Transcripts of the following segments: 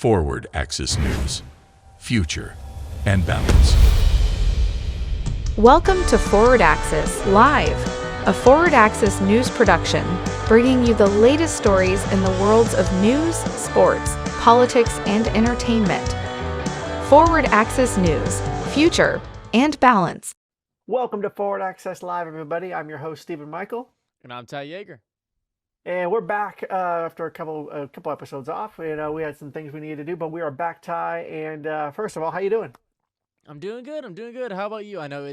Fwrd Axis News, Future and Balance. Welcome to Fwrd Axis Live, a Fwrd Axis news production, bringing you the latest stories in the worlds of news, sports, politics, and entertainment. Fwrd Axis News, Future and Balance. Welcome to Fwrd Axis Live, everybody. I'm your host, Stephen Michael. And I'm Ty Jäger. And we're back after a couple episodes off. We had some things we needed to do, but we are back, Ty. And first of all, how you doing? I'm doing good. How about you? I know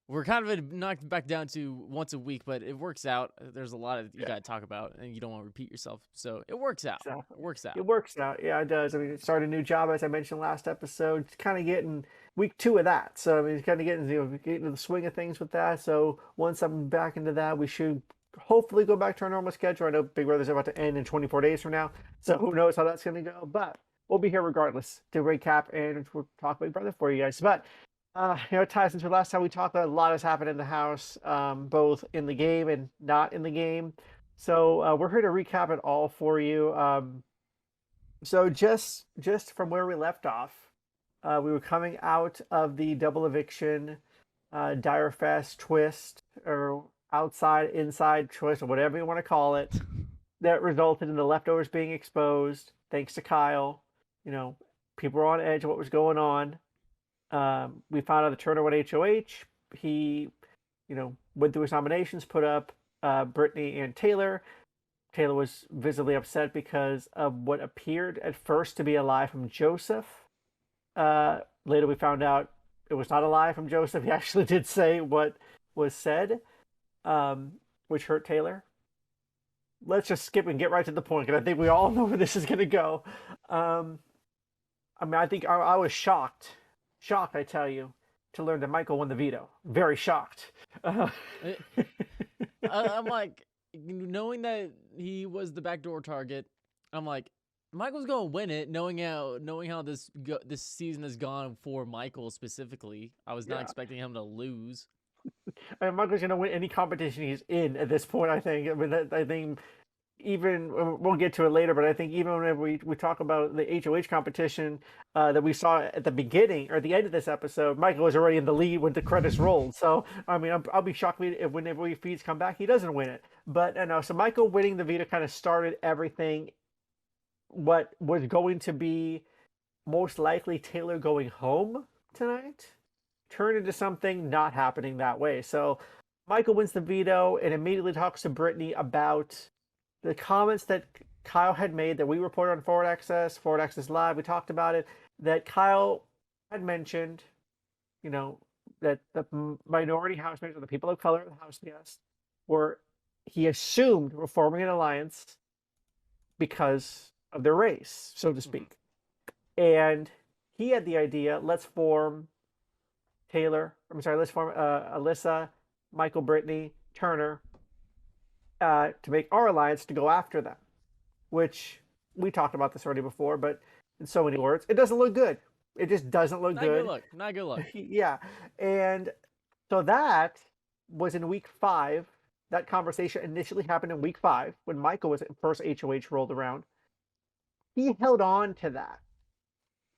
we're kind of knocked back down to once a week, but it works out. There's a lot of you got to talk about, and you don't want to repeat yourself. So it works out. It works out. Yeah, it does. I mean, started a new job, as I mentioned last episode. It's kind of getting week 2 of that. So, I mean, it's kind of getting into the swing of things with that. So once I'm back into that, we should hopefully go back to our normal schedule. I know Big Brother's about to end in 24 days from now. So who knows how that's going to go. But we'll be here regardless to recap and we'll talk Big Brother for you guys. But, Ty, since the last time we talked, a lot has happened in the house, both in the game and not in the game. So we're here to recap it all for you. So just from where we left off, we were coming out of the double eviction, Dire Fest twist, or outside, inside twist, or whatever you want to call it, that resulted in the leftovers being exposed, thanks to Kyle. People were on edge of what was going on. We found out that Turner went HOH. He, went through his nominations, put up Brittany and Taylor. Taylor was visibly upset because of what appeared at first to be a lie from Joseph. Later we found out it was not a lie from Joseph. He actually did say what was said, which hurt Taylor. Let's just skip and get right to the point, because I think we all know where this is going to go. I think I was shocked, I tell you, to learn that Michael won the veto. Very shocked. I'm like, knowing that he was the backdoor target, I'm like, Michael's going to win it, knowing how this season has gone for Michael specifically. I was not expecting him to lose. I mean, Michael's going to win any competition he's in at this point, I think. I mean, I think even, we'll get to it later, but I think even whenever we talk about the HOH competition that we saw at the beginning or at the end of this episode, Michael was already in the lead when the credits rolled. So, I mean, I'll be shocked if whenever he feeds come back, he doesn't win it. But, so Michael winning the veto kind of started everything. What was going to be most likely Taylor going home tonight turned into something not happening that way. So Michael wins the veto and immediately talks to Brittany about the comments that Kyle had made that we reported on Fwrd Axis Live. We talked about it, that Kyle had mentioned, that the minority housemates or the people of color, the house guests, he assumed were forming an alliance because of their race, so to speak. And he had the idea, let's form Alyssa, Michael, Brittany, Turner, to make our alliance to go after them, which we talked about this already before, but in so many words, it doesn't look good. It just doesn't look good. Not good look. Yeah. And so that was in week 5. That conversation initially happened in week 5 when Michael was first HOH rolled around. He held on to that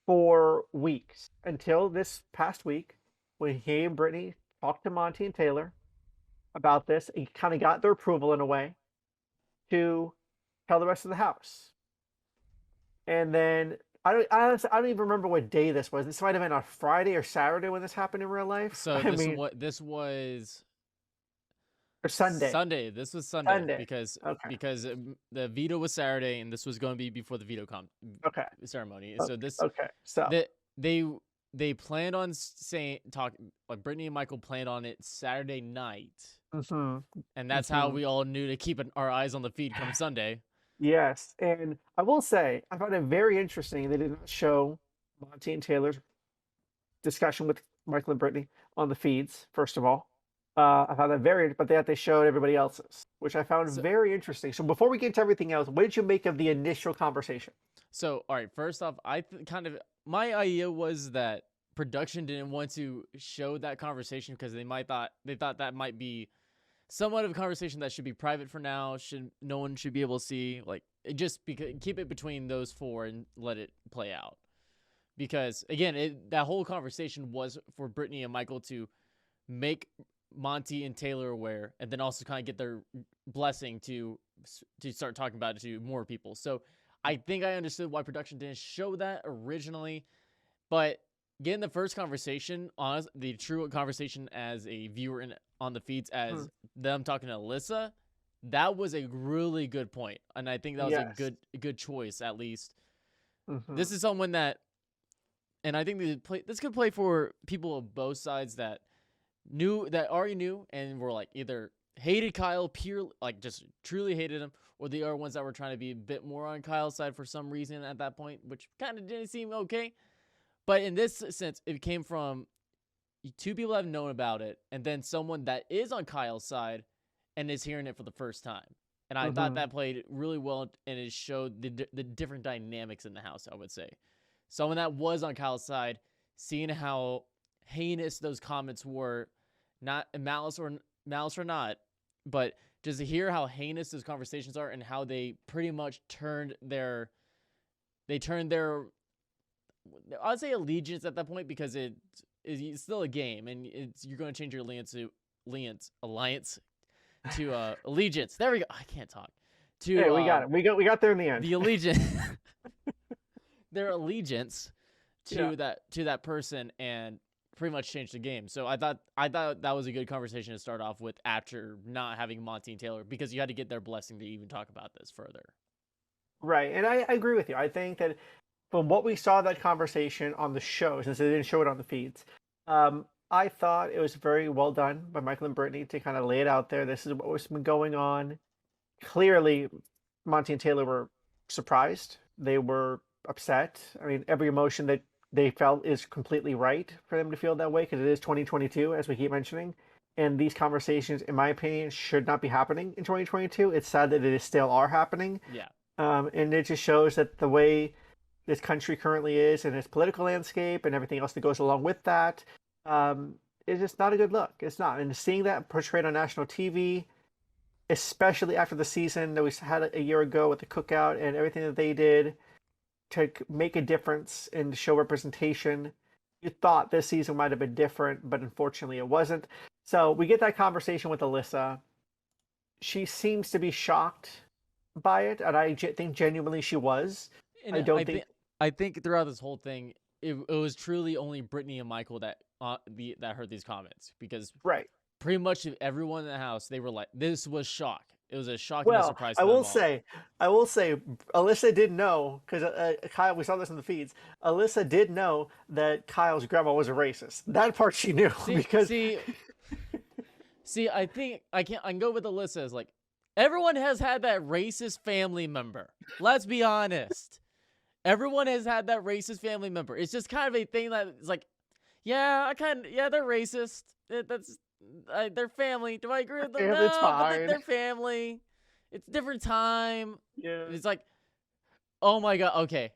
for weeks until this past week when he and Brittany talked to Monty and Taylor about this and kind of got their approval in a way to tell the rest of the house. And then I don't even remember what day this was. This might have been on Friday or Saturday when this happened in real life. So this was or Sunday. Sunday. This was Sunday. Because the veto was Saturday and this was going to be before the veto ceremony. So they planned on Brittany and Michael planned on it Saturday night. Mm-hmm. And that's how we all knew to keep our eyes on the feed come Sunday. Yes. And I will say, I found it very interesting they did not show Monty and Taylor's discussion with Michael and Brittany on the feeds, first of all. I found that but they showed everybody else's, which I found very interesting. So before we get into everything else, what did you make of the initial conversation? So, all right, first off, my idea was that production didn't want to show that conversation because they thought that might be somewhat of a conversation that should be private for now. No one should be able to see. Like, keep it between those four and let it play out. Because again, that whole conversation was for Brittany and Michael to make Monty and Taylor aware, and then also kind of get their blessing to start talking about it to more people. So I think I understood why production didn't show that originally, but getting the first conversation, the true conversation as a viewer on the feeds, as them talking to Alyssa, that was a really good point, and I think that was a good choice at least. This is someone that, and I think this could play for people of both sides that already knew and were like either hated Kyle just truly hated him, or the other ones that were trying to be a bit more on Kyle's side for some reason at that point, which kind of didn't seem okay. But in this sense, it came from two people that have known about it, and then someone that is on Kyle's side and is hearing it for the first time. And I thought that played really well, and it showed the different dynamics in the house, I would say. Someone that was on Kyle's side, seeing how heinous those comments were, not malice or not, but just to hear how heinous those conversations are and how they pretty much turned their I'd say allegiance at that point, because it's still a game, and you're going to change your alliance to allegiance. There we go. I can't talk. We got it. We got there in the end. The allegiance, their allegiance to that person, and pretty much changed the game. So I thought that was a good conversation to start off with after not having Monty and Taylor, because you had to get their blessing to even talk about this further. Right, and I agree with you. I think that from what we saw that conversation on the show, since they didn't show it on the feeds, I thought it was very well done by Michael and Brittany to kind of lay it out there. This is what was been going on. Clearly, Monty and Taylor were surprised. They were upset. I mean, every emotion that they felt is completely right for them to feel that way, because it is 2022, as we keep mentioning. And these conversations, in my opinion, should not be happening in 2022. It's sad that it still are happening. Yeah. And it just shows that the way this country currently is, and its political landscape and everything else that goes along with that, is just not a good look. It's not. And seeing that portrayed on national TV, especially after the season that we had a year ago with the cookout and everything that they did to make a difference in the show representation, you thought this season might have been different, but unfortunately it wasn't. So we get that conversation with Alyssa. She seems to be shocked by it, and I think genuinely she was. And I think throughout this whole thing, it was truly only Brittany and Michael that heard these comments, because pretty much everyone in the house, they were like, this was shock. It was a shocking surprise. I will say, Alyssa did know, because Kyle, we saw this in the feeds. Alyssa did know that Kyle's grandma was a racist. That part she knew. I think I can go with Alyssa as like, everyone has had that racist family member. Let's be honest. Everyone has had that racist family member. It's just kind of a thing that is like, they're racist. That's their family. Do I agree with them? No, it's fine. But they're family. It's a different time. Yeah. It's like, oh my god. Okay,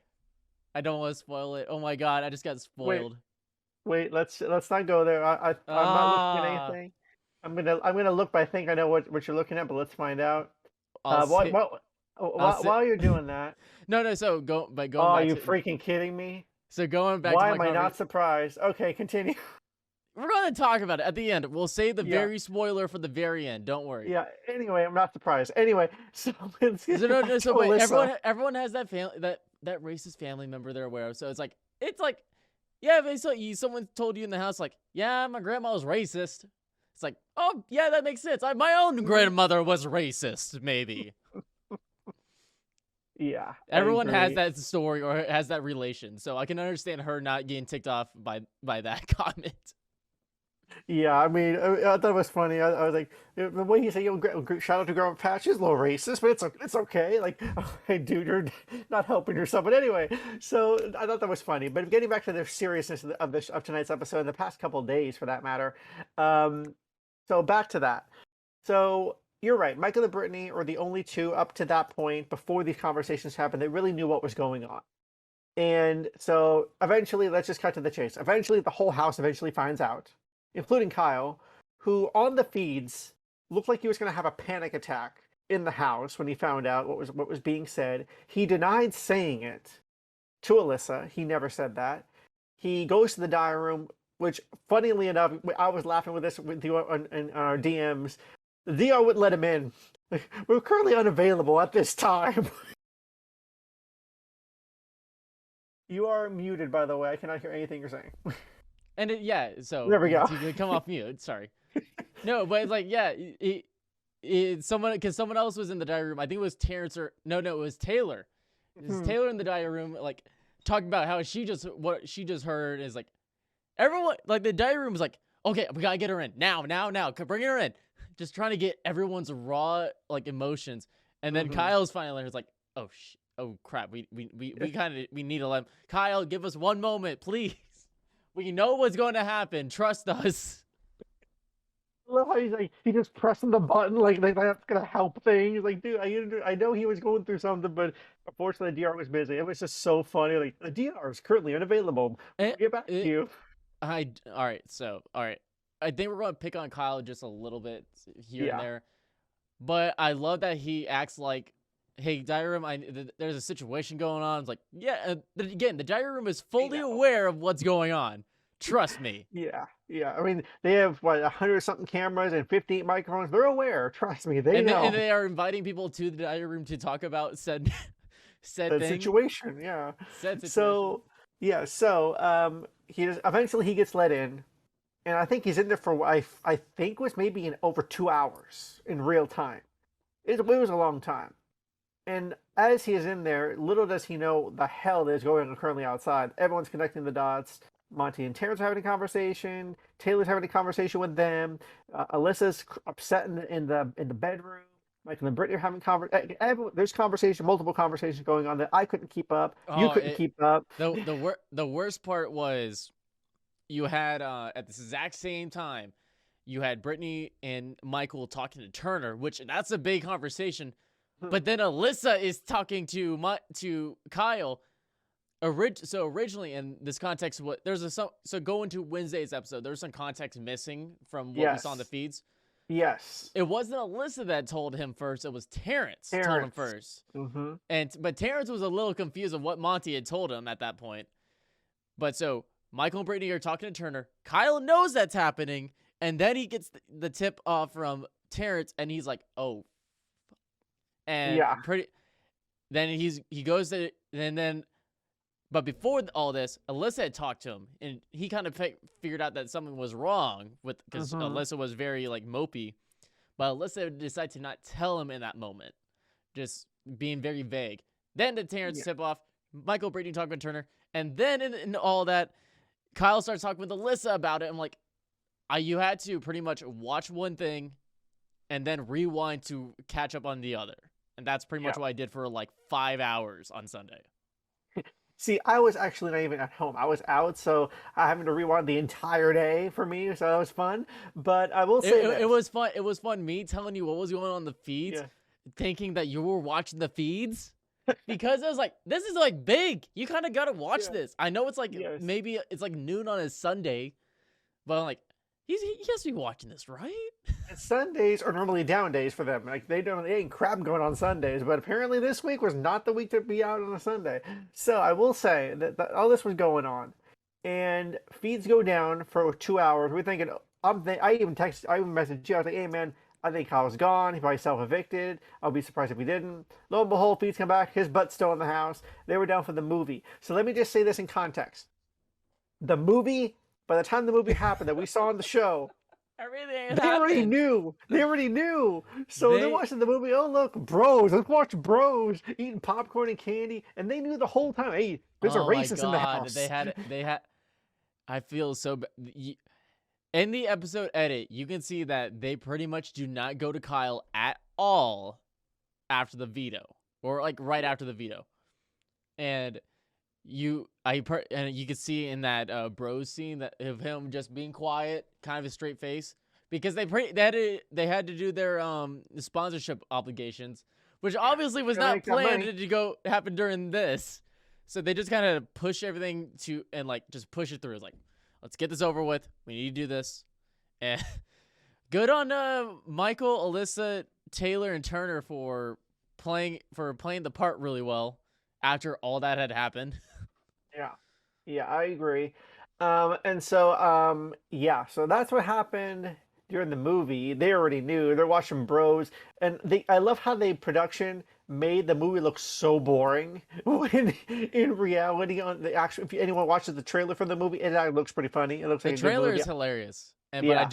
I don't want to spoil it. Oh my god, I just got spoiled. Wait. Let's not go there. I'm not looking at anything. I'm gonna look, but I think I know what you're looking at. But let's find out. While you're doing that. No. So going back. Oh, are you freaking kidding me? So going back. Why am I not surprised? Okay, continue. We're going to talk about it at the end. We'll save the very spoiler for the very end. Don't worry. Yeah. Anyway, I'm not surprised. Anyway, so wait, everyone has that family, that racist family member they're aware of. So it's like, someone told you in the house, like, yeah, my grandma was racist. It's like, oh yeah, that makes sense. My own grandmother was racist, maybe. Yeah. Everyone has that story or has that relation, so I can understand her not getting ticked off by that comment. Yeah, I mean, I thought it was funny. I was like, the way he said, shout out to Grandma Patch, is a little racist, but it's okay. Like, hey, dude, you're not helping yourself. But anyway, so I thought that was funny. But getting back to the seriousness of tonight's episode, and the past couple of days, for that matter. So back to that. So you're right. Michael and Brittany are the only two up to that point, before these conversations happened, that really knew what was going on. And so eventually, let's just cut to the chase. Eventually, the whole house finds out, including Kyle, who on the feeds looked like he was going to have a panic attack in the house when he found out what was being said. He denied saying it to Alyssa. He never said that. He goes to the diary room, which, funnily enough, I was laughing with this with you in our DMs. The DR wouldn't let him in. We're currently unavailable at this time. You are muted, by the way. I cannot hear anything you're saying. And so there we go. You can come off mute. Sorry. No, but it's like, someone else was in the diary room. I think it was Terrence it was Taylor. It was Taylor in the diary room, like talking about how what she just heard is like everyone, like the diary room was like, okay, we gotta get her in now, bring her in, just trying to get everyone's raw like emotions. And then Kyle's finally was like, oh crap, we need to let him. Kyle, give us one moment, please. We know what's going to happen. Trust us. I love how he's just pressing the button like that's gonna help things. Like, dude, I know he was going through something, but unfortunately the DR was busy. It was just so funny. Like, the DR is currently unavailable. We'll get back to you. All right. I think we're going to pick on Kyle just a little bit here and there, but I love that he acts like, hey, diary room, there's a situation going on. It's like, again, the diary room is fully aware of what's going on. Trust me. Yeah. I mean, they have 100-something cameras and 58 microphones. They're aware. Trust me, they know. And they are inviting people to the diary room to talk about said situation. Yeah. Said situation. So eventually he gets let in, and I think he's in there for I think was maybe in over 2 hours in real time. It was a long time. And as he is in there, little does he know the hell that is going on currently outside. Everyone's connecting the dots. Monty and Terrence are having a conversation. Taylor's having a conversation with them. Alyssa's upset in the bedroom. Michael and Brittany are having there's multiple conversations going on that I couldn't keep up. You couldn't keep up. The worst part was you had at this exact same time, you had Brittany and Michael talking to Turner, which that's a big conversation. But then Alyssa is talking to Kyle. So originally in this context, going to Wednesday's episode, there's some context missing from what we saw in the feeds. Yes. It wasn't Alyssa that told him first. It was Terrence told him first. But Terrence was a little confused of what Monty had told him at that point. But so Michael and Brittany are talking to Turner. Kyle knows that's happening. And then he gets the tip off from Terrence, and he's like, oh. And then he goes to, and then, but before all this, Alyssa had talked to him, and he kind of figured out that something was wrong because Alyssa was very like mopey, but Alyssa decided to not tell him in that moment, just being very vague. Then the Terrence tip off, Michael, Brittany talking with Turner, and then in all that, Kyle starts talking with Alyssa about it. I'm like, you had to pretty much watch one thing, and then rewind to catch up on the other. And that's pretty much what I did for like 5 hours on Sunday. See, I was actually not even at home. I was out, so I having to rewind the entire day for me, so that was fun. But I will say it was fun. It was fun me telling you what was going on the feeds, thinking that you were watching the feeds. Because it was like, this is like big. You kind of got to watch this. I know it's like maybe it's like noon on a Sunday, but I'm like, he has to be watching this, right? And Sundays are normally down days for them. Like they ain't crap going on Sundays, but apparently this week was not the week to be out on a Sunday. So I will say that all this was going on, and feeds go down for 2 hours. We're thinking, I even messaged you. I was like, hey man, I think Kyle's gone. He probably self-evicted. I'll be surprised if he didn't. Lo and behold, feeds come back. His butt's still in the house. They were down for the movie. So let me just say this in context. The movie. By the time the movie happened that we saw on the show, they already knew. So they're watching the movie. Oh, look, bros. Let's watch bros eating popcorn and candy. And they knew the whole time, hey, there's a racist in the house. They had. I feel so bad. In the episode edit, you can see that they pretty much do not go to Kyle at all after the veto, or like right after the veto. And you can see in that bros scene that of him just being quiet, kind of a straight face, because they had to do their sponsorship obligations, which obviously was not planned to go happen during this. So they just kind of push everything and like just push it through. It's like, let's get this over with. We need to do this. And good on Michael, Alyssa, Taylor and Turner for playing the part really well after all that had happened. Yeah, I agree. And so so that's what happened during the movie. They already knew. They're watching Bros, and I love how the production made the movie look so boring when in reality on the actual, if anyone watches the trailer for the movie, it actually looks pretty funny. It looks like the trailer is hilarious. But I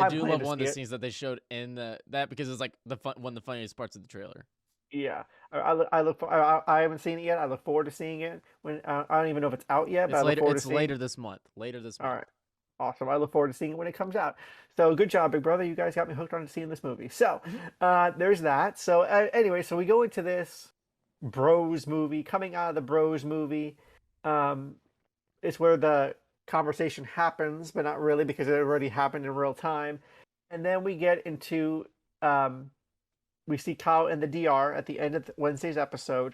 do love one of the scenes that they showed in that because it's like one of the funniest parts of the trailer. Yeah, I haven't seen it yet. I look forward to seeing it when I don't even know if it's out yet. But it's later this month. All right, awesome. I look forward to seeing it when it comes out. So good job, Big Brother. You guys got me hooked on seeing this movie. So there's that. So anyway, so we go into this Bros movie. Coming out of the Bros movie, it's where the conversation happens, but not really because it already happened in real time. And then we get into we see Kyle in the DR at the end of Wednesday's episode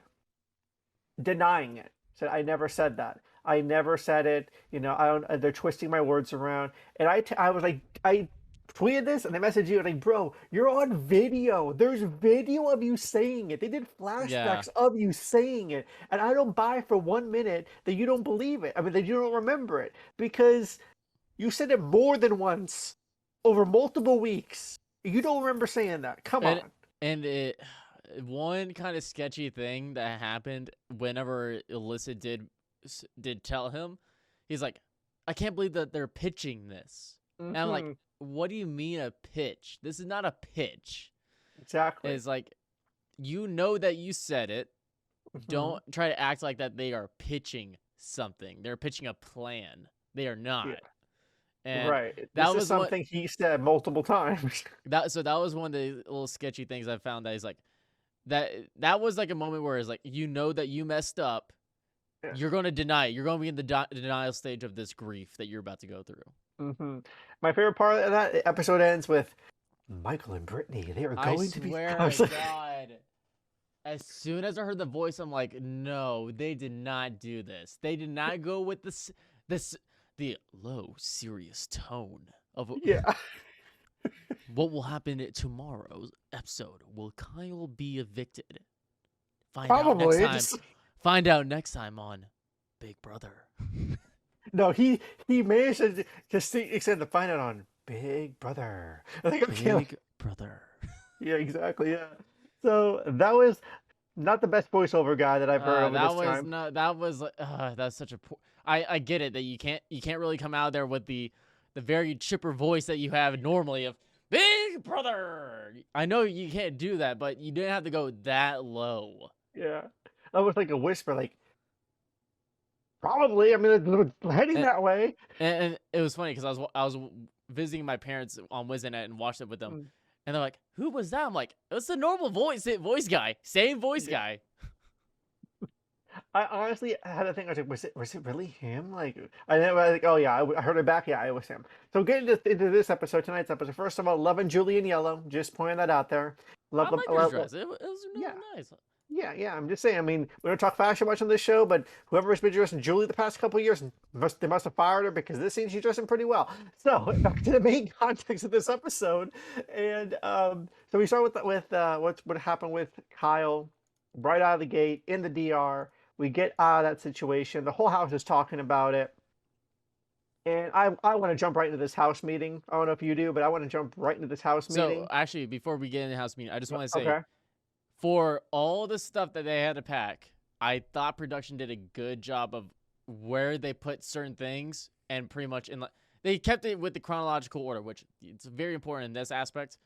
denying it. Said, I never said that. I never said it. You know, they're twisting my words around. And I was like, I tweeted this and I messaged you like, bro, you're on video. There's video of you saying it. They did flashbacks of you saying it. And I don't buy for 1 minute that you don't believe it. I mean, that you don't remember it because you said it more than once over multiple weeks. You don't remember saying that. Come on. And one kind of sketchy thing that happened whenever Alyssa did tell him, he's like, I can't believe that they're pitching this. And I'm like, what do you mean a pitch? This is not a pitch. Exactly. It's like, you know that you said it. Don't try to act like that they are pitching something. They're pitching a plan. They are not. Yeah. And right. That was something he said multiple times. That was one of the little sketchy things I found that he's like, that was like a moment where it's like, you know that you messed up. Yeah. You're going to deny it. You're going to be in the denial stage of this grief that you're about to go through. My favorite part of that episode ends with Michael and Brittany. They are going to be. I swear to God. As soon as I heard the voice, I'm like, no, they did not do this. They did not go with the low, serious tone of what will happen at tomorrow's episode. Will Kyle be evicted? Find out next time on Big Brother. No, he managed to extend to find out on Big Brother. Big Brother. Yeah, exactly. Yeah. So that was not the best voiceover guy that I've heard over this time. That's such a poor. I get it that you can't really come out there with the very chipper voice that you have normally of Big Brother. I know you can't do that, but you didn't have to go that low. Yeah, that was like a whisper, like probably. I mean, it's heading that way. And it was funny because I was visiting my parents on Wednesday night and watched it with them, and they're like, "Who was that?" I'm like, "It's a normal voice guy, same voice guy." I honestly had to think. I was like, was it really him? Like, I was like, oh yeah, I heard it back. Yeah, it was him. So getting into this episode, tonight's episode. First of all, loving Julie in yellow. Just pointing that out there. I like her dress. It was really nice. Yeah. I'm just saying. I mean, we don't talk fashion much on this show, but whoever has been dressing Julie the past couple of years, they must have fired her because this scene she's dressing pretty well. So back to the main context of this episode, and so we start with what happened with Kyle right out of the gate in the DR. We get out of that situation. The whole house is talking about it. And I want to jump right into this house meeting. I don't know if you do, but I want to jump right into this house meeting. So, actually, before we get into the house meeting, I just want to say, for all the stuff that they had to pack, I thought production did a good job of where they put certain things and pretty much they kept it with the chronological order, which it's very important in this aspect.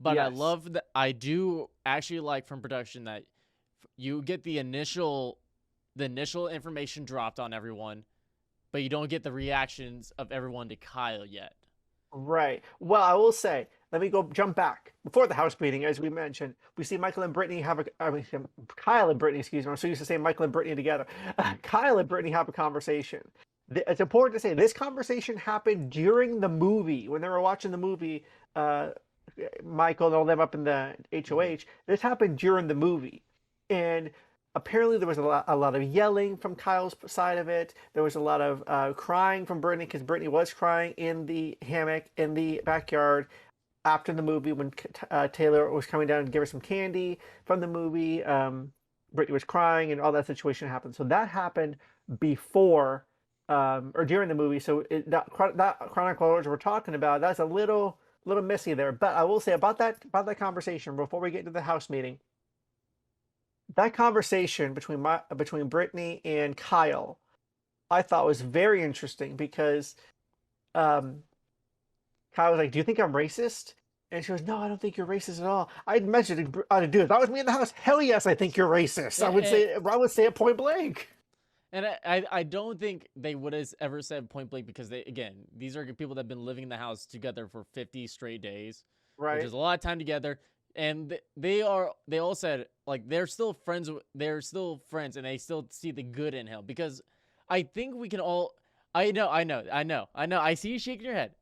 But yes. I do actually like from production that you get the initial information dropped on everyone, but you don't get the reactions of everyone to Kyle yet. Right. Well, I will say, let me jump back. Before the house meeting, as we mentioned, we see Kyle and Brittany, excuse me. I'm so used to saying Michael and Brittany together. Kyle and Brittany have a conversation. It's important to say this conversation happened during the movie. When they were watching the movie, Michael and all them up in the HOH, this happened during the movie. And apparently there was a lot of yelling from Kyle's side of it. There was a lot of crying from Brittany because Brittany was crying in the hammock in the backyard. after the movie when Taylor was coming down and give her some candy from the movie. Brittany was crying and all that situation happened. So that happened before or during the movie. So that chronicle order we're talking about, that's a little messy there. But I will say about that conversation before we get into the house meeting. That conversation between Brittany and Kyle, I thought was very interesting because Kyle was like, "Do you think I'm racist?" And she goes, "No, I don't think you're racist at all." I mentioned to do if that was me in the house, hell yes, I think you're racist. I would say it point blank. And I don't think they would have ever said point blank because these are people that have been living in the house together for 50 straight days, right? Which is a lot of time together. And they all said like they're still friends, and they still see the good in him because I think we can all. I know. I see you shaking your head.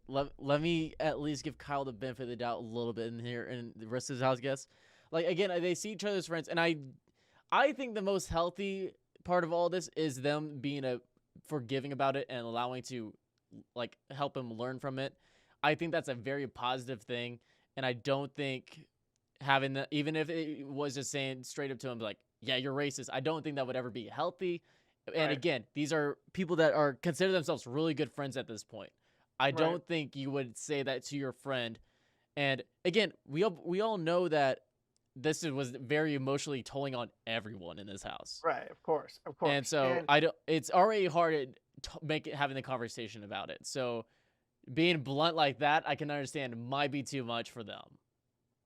Let me at least give Kyle the benefit of the doubt a little bit in here, and the rest of his house guests. Like again, they see each other as friends, and I think the most healthy part of all this is them being forgiving about it and allowing to like help him learn from it. I think that's a very positive thing, and I don't think having that, even if it was just saying straight up to him like, "Yeah, you're racist," I don't think that would ever be healthy. And again, these are people that are consider themselves really good friends at this point. I don't think you would say that to your friend. And again, we all know that this was very emotionally tolling on everyone in this house. Right, of course. And so it's already hard to having the conversation about it. So being blunt like that, I can understand might be too much for them.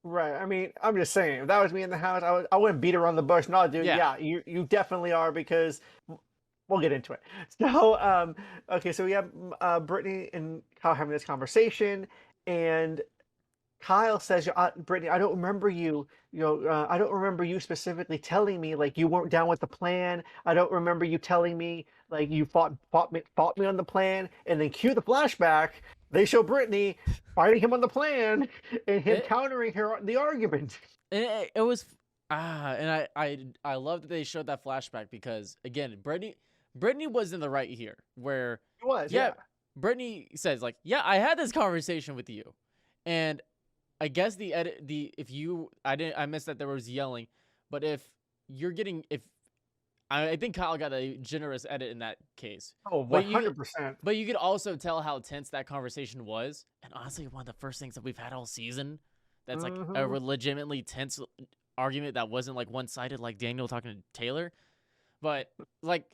Right. I mean, I'm just saying, if that was me in the house, I wouldn't beat around the bush. No, dude. Yeah, you definitely are because we'll get into it. So, okay, so we have Brittany and Kyle having this conversation, and Kyle says, "Brittany, I don't remember you. I don't remember you specifically telling me like you weren't down with the plan. I don't remember you telling me like you fought me on the plan." And then cue the flashback. They show Brittany fighting him on the plan and him countering her the argument. And it was and I love that they showed that flashback because again, Brittany was in the right here where he was. Yeah. Brittany says like, "Yeah, I had this conversation with you," and I guess I missed that there was yelling, but I think Kyle got a generous edit in that case. Oh, 100%. But you could also tell how tense that conversation was. And honestly, one of the first things that we've had all season that's like a legitimately tense argument that wasn't like one-sided like Daniel talking to Taylor. But like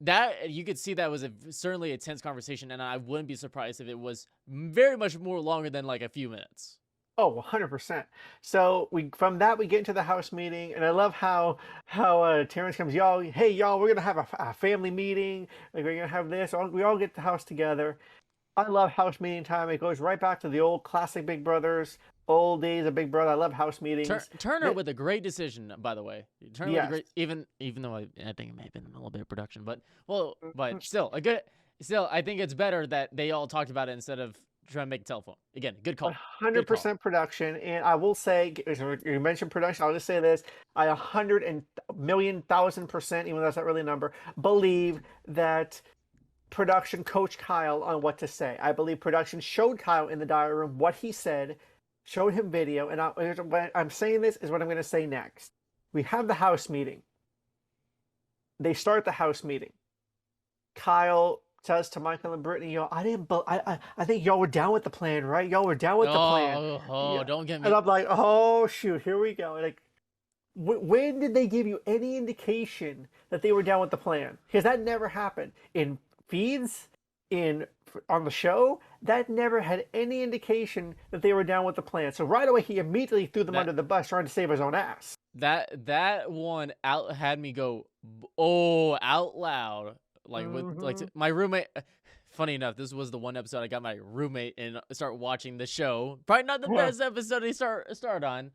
that, you could see that was certainly a tense conversation, and I wouldn't be surprised if it was very much more longer than like a few minutes. Oh, 100%. So from that we get into the house meeting, and I love how Terrence comes, y'all, we're gonna have a family meeting. Like we're gonna have this. We all get the house together. I love house meeting time. It goes right back to the old classic Big Brothers, old days of Big Brother. I love house meetings. Turner with a great decision, by the way. Turner with a great, even though I think it may have been a little bit of production, but still Still, I think it's better that they all talked about it instead of trying to make a telephone. Again, good call. 100% production. And I will say, you mentioned production, I'll just say this. I 100,000,000%, even though that's not really a number, believe that production coached Kyle on what to say. I believe production showed Kyle in the diary room what he said, showed him video. And when I'm saying this is what I'm going to say next. We have the house meeting. They start the house meeting. Kyle says to Michael and Brittany, I think y'all were down with the plan, right? Y'all were down with the plan. Yeah. Don't get me. And I'm like, oh, shoot, here we go. Like, when did they give you any indication that they were down with the plan? Because that never happened. In feeds, on the show, that never had any indication that they were down with the plan. So right away, he immediately threw them under the bus trying to save his own ass. That one had me go, out loud. Like with my roommate. Funny enough, this was the one episode I got my roommate and start watching the show. Probably not the best episode to start on,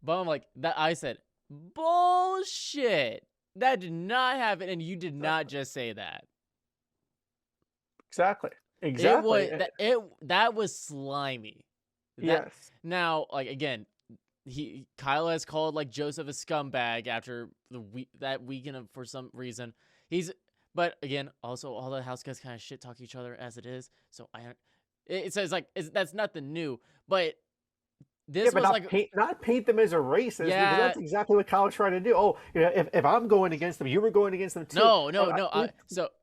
but I'm like that. I said bullshit. That did not happen, and you did not just say that. Exactly. That was slimy. Yes. Now, like again, Kyle has called like Joseph a scumbag after that weekend for some reason. But again, also all the house guys kind of shit talk each other as it is. So It says like that's nothing new, but this but was not paint them as a racist, because that's exactly what Kyle's trying to do. Oh, if I'm going against them, you were going against them too. No.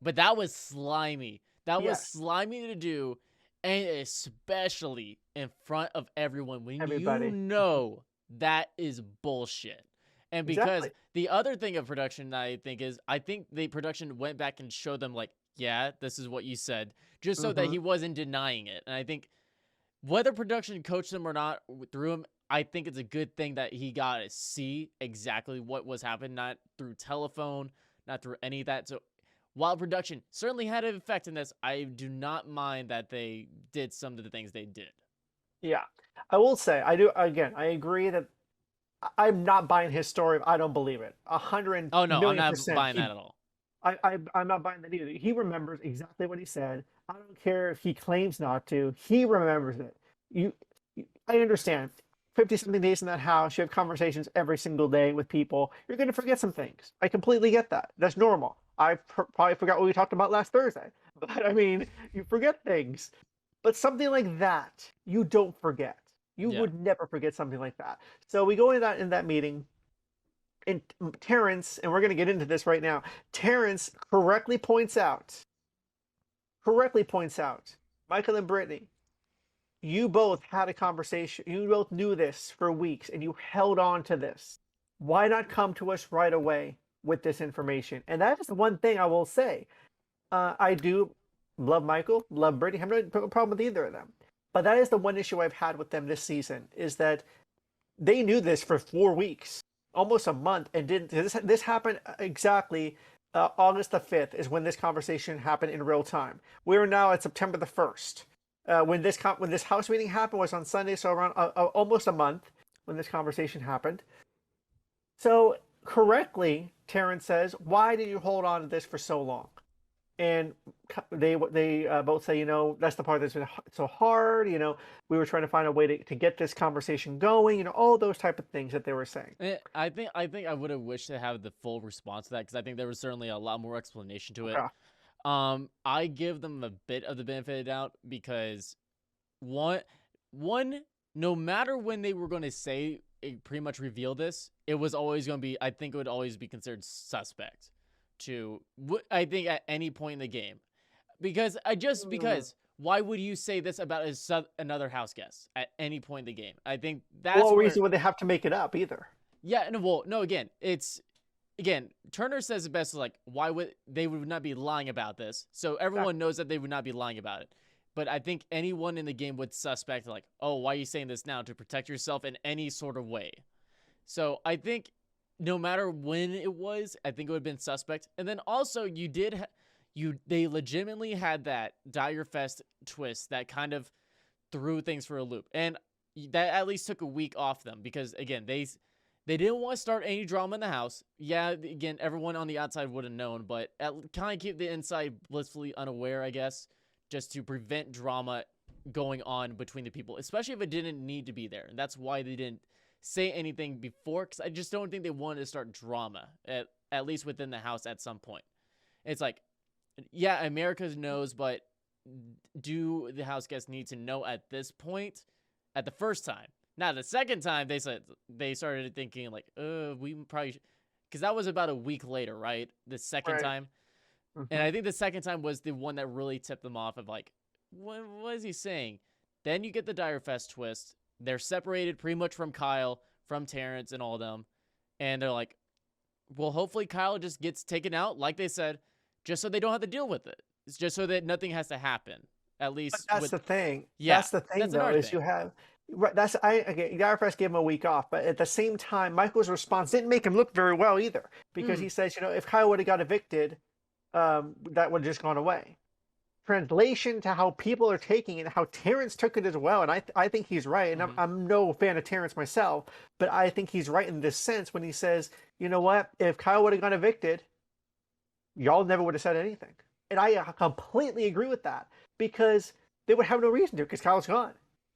But that was slimy. That was slimy to do, and especially in front of everyone when you know that is bullshit. And because the other thing of production that I think the production went back and showed them like, yeah, this is what you said, just so that he wasn't denying it. And I think whether production coached him or not through him, I think it's a good thing that he got to see exactly what was happening, not through telephone, not through any of that. So while production certainly had an effect in this, I do not mind that they did some of the things they did. Yeah, I will say, I agree that I'm not buying his story. I don't believe it. 100. Oh no, I'm not buying that at all. I'm not buying that either. He remembers exactly what he said. I don't care if he claims not to. He remembers it. I understand. 50-something days in that house, you have conversations every single day with people. You're going to forget some things. I completely get that. That's normal. I probably forgot what we talked about last Thursday. But I mean, you forget things. But something like that, you don't forget. You would never forget something like that. So we go in that meeting, and Terrence, and we're going to get into this right now, Terrence correctly points out, Michael and Brittany, you both had a conversation. You both knew this for weeks, and you held on to this. Why not come to us right away with this information? And that is the one thing I will say. I do love Michael, love Brittany. I have no problem with either of them. But that is the one issue I've had with them this season, is that they knew this for 4 weeks, almost a month, and didn't. This happened exactly August the 5th is when this conversation happened in real time. We are now at September the 1st. When this house meeting happened was on Sunday, so around almost a month when this conversation happened. So correctly, Terrence says, "Why did you hold on to this for so long?" And they both say, that's the part that's been so hard. We were trying to find a way to get this conversation going. All those type of things that they were saying. I think I would have wished to have the full response to that, because I think there was certainly a lot more explanation to it. Yeah. I give them a bit of the benefit of the doubt because one, no matter when they were going to say pretty much reveal this, it was always going to be. I think it would always be considered suspect. I think at any point in the game, because why would you say this about another house guest at any point in the game? I think that's no reason would they have to make it up either. Yeah, again, Turner says it best, like, why would they would not be lying about this? So everyone knows that they would not be lying about it. But I think anyone in the game would suspect, like, oh, why are you saying this now? To protect yourself in any sort of way. So I think no matter when it was, I think it would have been suspect. And then also they legitimately had that Dire Fest twist that kind of threw things for a loop. And that at least took a week off them, because again, they didn't want to start any drama in the house. Yeah, again, everyone on the outside would have known, but kind of keep the inside blissfully unaware, I guess, just to prevent drama going on between the people, especially if it didn't need to be there. And that's why they didn't say anything before, because I just don't think they wanted to start drama, at least within the house at some point. It's like, yeah, America knows, but do the house guests need to know at this point, at the first time? Now, the second time, they started thinking, like, we probably, because that was about a week later, right? The second time. Mm-hmm. And I think the second time was the one that really tipped them off of, like, what is he saying? Then you get the Dire Fest twist. They're separated pretty much from Kyle, from Terrence and all of them. And they're like, well, hopefully Kyle just gets taken out, like they said, just so they don't have to deal with it. It's just so that nothing has to happen. At least that's the thing. Yeah, that's the thing, though, is you have... Right, Dire Fest gave him a week off, but at the same time, Michael's response didn't make him look very well either, because he says, if Kyle would have got evicted, that would have just gone away. Translation to how people are taking it, how Terrence took it as well, and I think he's right, and I'm no fan of Terrence myself, but I think he's right in this sense when he says, you know what, if Kyle would have got evicted, y'all never would have said anything. And I completely agree with that, because they would have no reason to, because Kyle's gone.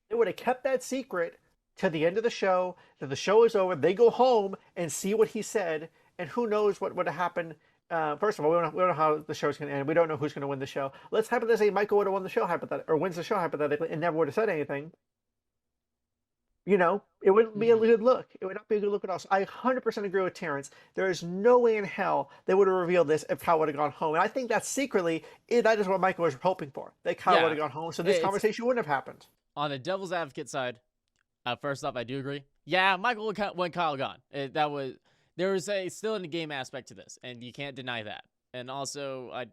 They would have kept that secret to the end of the show, that the show is over, they go home and see what he said, and who knows what would have happened first of all, we don't know how the show's going to end. We don't know who's going to win the show. Let's hypothetically say Michael would have won the show or wins the show hypothetically, and never would have said anything. It wouldn't be a good look. It would not be a good look at all. So I 100% agree with Terrence. There is no way in hell they would have revealed this if Kyle would have gone home. And I think that secretly, that is what Michael was hoping for. That Kyle would have gone home, so this conversation wouldn't have happened. On the devil's advocate side, first off, I do agree. Yeah, Michael would when Kyle gone. There was still a game aspect to this, and you can't deny that. And also, I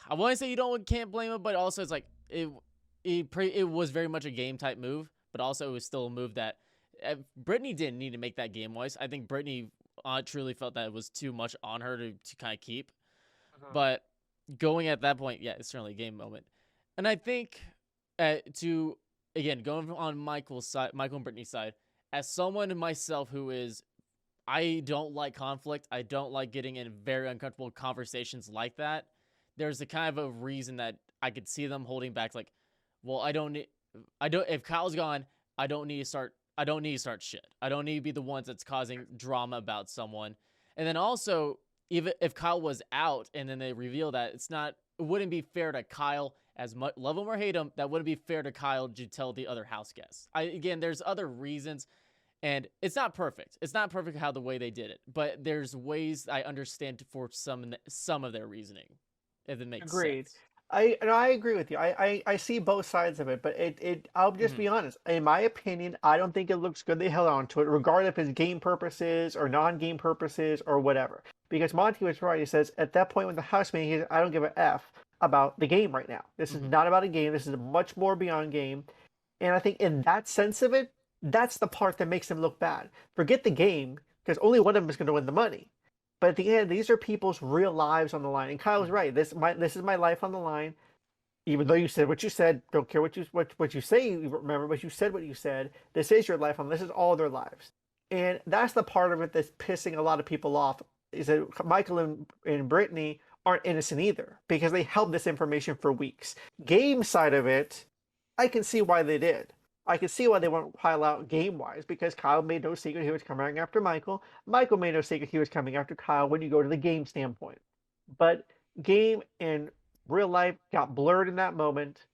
want to say can't blame him, but also it's like it was very much a game type move, but also it was still a move that Brittany didn't need to make that game wise. I think Brittany truly felt that it was too much on her to kind of keep. But going at that point, yeah, it's certainly a game moment. And I think going on Michael's side, Michael and Brittany's side, as someone myself I don't like conflict. I don't like getting in very uncomfortable conversations like that. There's a kind of a reason that I could see them holding back. Like, well, if Kyle's gone, I don't need to start shit. I don't need to be the ones that's causing drama about someone. And then also, even if Kyle was out and then they reveal that, it wouldn't be fair to Kyle, as much love him or hate him, that wouldn't be fair to Kyle to tell the other house guests. There's other reasons, and it's not perfect. It's not perfect how the way they did it, but there's ways I understand for some of their reasoning, if it makes sense. I agree with you. I see both sides of it, but I'll just be honest. In my opinion, I don't think it looks good they held on to it, regardless if it's game purposes or non-game purposes or whatever. Because Monty was right. He says, at that point with the house meeting, he says, I don't give a F about the game right now. This is not about a game. This is much more beyond game. And I think in that sense of it, that's the part that makes them look bad. Forget the game, because only one of them is going to win the money. But at the end, these are people's real lives on the line. And Kyle's right. This is my life on the line. Even though you said what you said, don't care what you say. Remember, but you said what you said. This is your life on. This is all their lives, and that's the part of it that's pissing a lot of people off. Is that Michael and Brittany aren't innocent either, because they held this information for weeks. Game side of it, I can see why they did. I can see why they won't pile out game-wise, because Kyle made no secret he was coming after Michael. Michael made no secret he was coming after Kyle when you go to the game standpoint. But game and real life got blurred in that moment.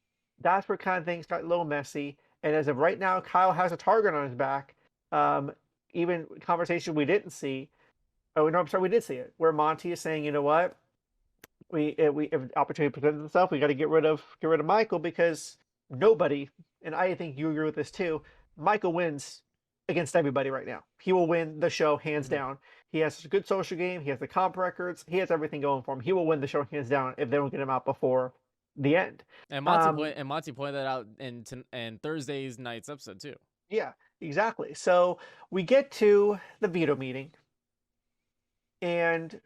That's where kind of things got a little messy. And as of right now, Kyle has a target on his back. Even conversation we didn't see. Oh, no, I'm sorry, we did see it. Where Monty is saying, you know what? If opportunity presents itself, we got to get rid of Michael, because nobody, and I think you agree with this too, Michael wins against everybody right now. He will win the show hands down. He has a good social game. He has the comp records. He has everything going for him. He will win the show hands down if they don't get him out before the end. And Monty pointed that out in Thursday's night's episode too. Yeah, exactly. So we get to the veto meeting, and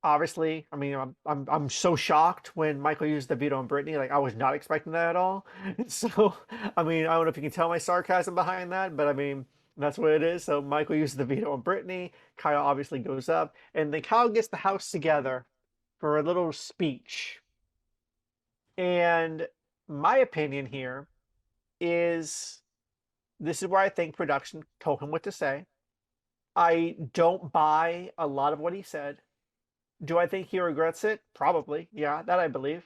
obviously, I mean, I'm so shocked when Michael used the veto on Brittany. Like, I was not expecting that at all. So, I mean, I don't know if you can tell my sarcasm behind that, but I mean, that's what it is. So Michael uses the veto on Brittany. Kyle obviously goes up, and then Kyle gets the house together for a little speech. And my opinion here is, this is where I think production told him what to say. I don't buy a lot of what he said. Do I think he regrets it? Probably. Yeah, that I believe.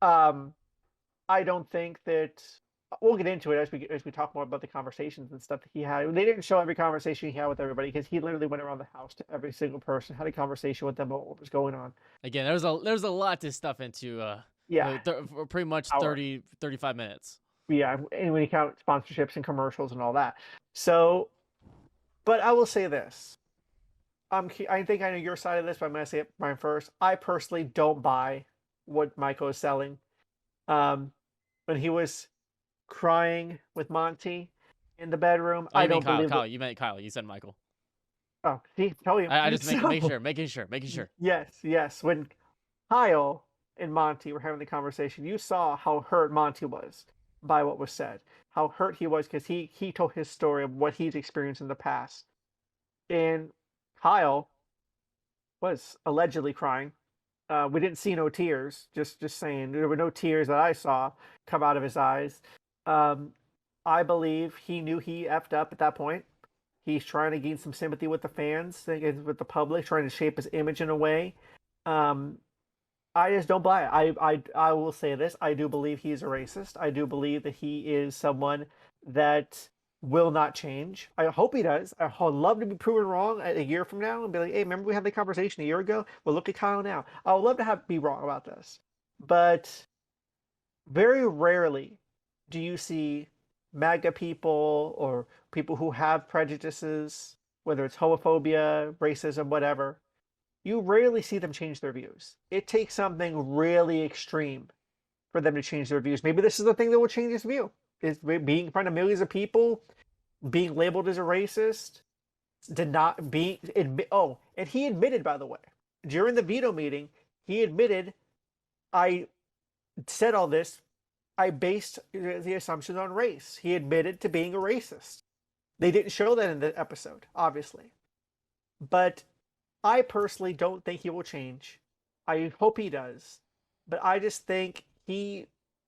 I don't think that... We'll get into it as we talk more about the conversations and stuff that he had. They didn't show every conversation he had with everybody, because he literally went around the house to every single person, had a conversation with them about what was going on. Again, there's a lot to stuff into. Pretty much 35 minutes. Yeah, and when you count sponsorships and commercials and all that. So, but I will say this. I think I know your side of this, but I'm going to say it mine first. I personally don't buy what Michael is selling. When he was crying with Monty in the bedroom, I don't believe Kyle. You meant Kyle. You said Michael. Oh, see, tell you. I just making sure. Yes. When Kyle and Monty were having the conversation, you saw how hurt Monty was by what was said. How hurt he was, because he told his story of what he's experienced in the past. And Kyle was allegedly crying. We didn't see no tears. Just saying, there were no tears that I saw come out of his eyes. I believe he knew he effed up at that point. He's trying to gain some sympathy with the fans, with the public, trying to shape his image in a way. I just don't buy it. I will say this. I do believe he's a racist. I do believe that he is someone that will not change. I hope he does. I would love to be proven wrong a year from now and be like, hey, remember we had the conversation a year ago? Well, look at Kyle now. I would love to be wrong about this. But very rarely do you see MAGA people or people who have prejudices, whether it's homophobia, racism, whatever, you rarely see them change their views. It takes something really extreme for them to change their views. Maybe this is the thing that will change his view, is being in front of millions of people, being labeled as a racist, and he admitted, by the way, during the veto meeting, he admitted, I said all this, I based the assumptions on race. He admitted to being a racist. They didn't show that in the episode, obviously. But I personally don't think he will change. I hope he does. But I just think he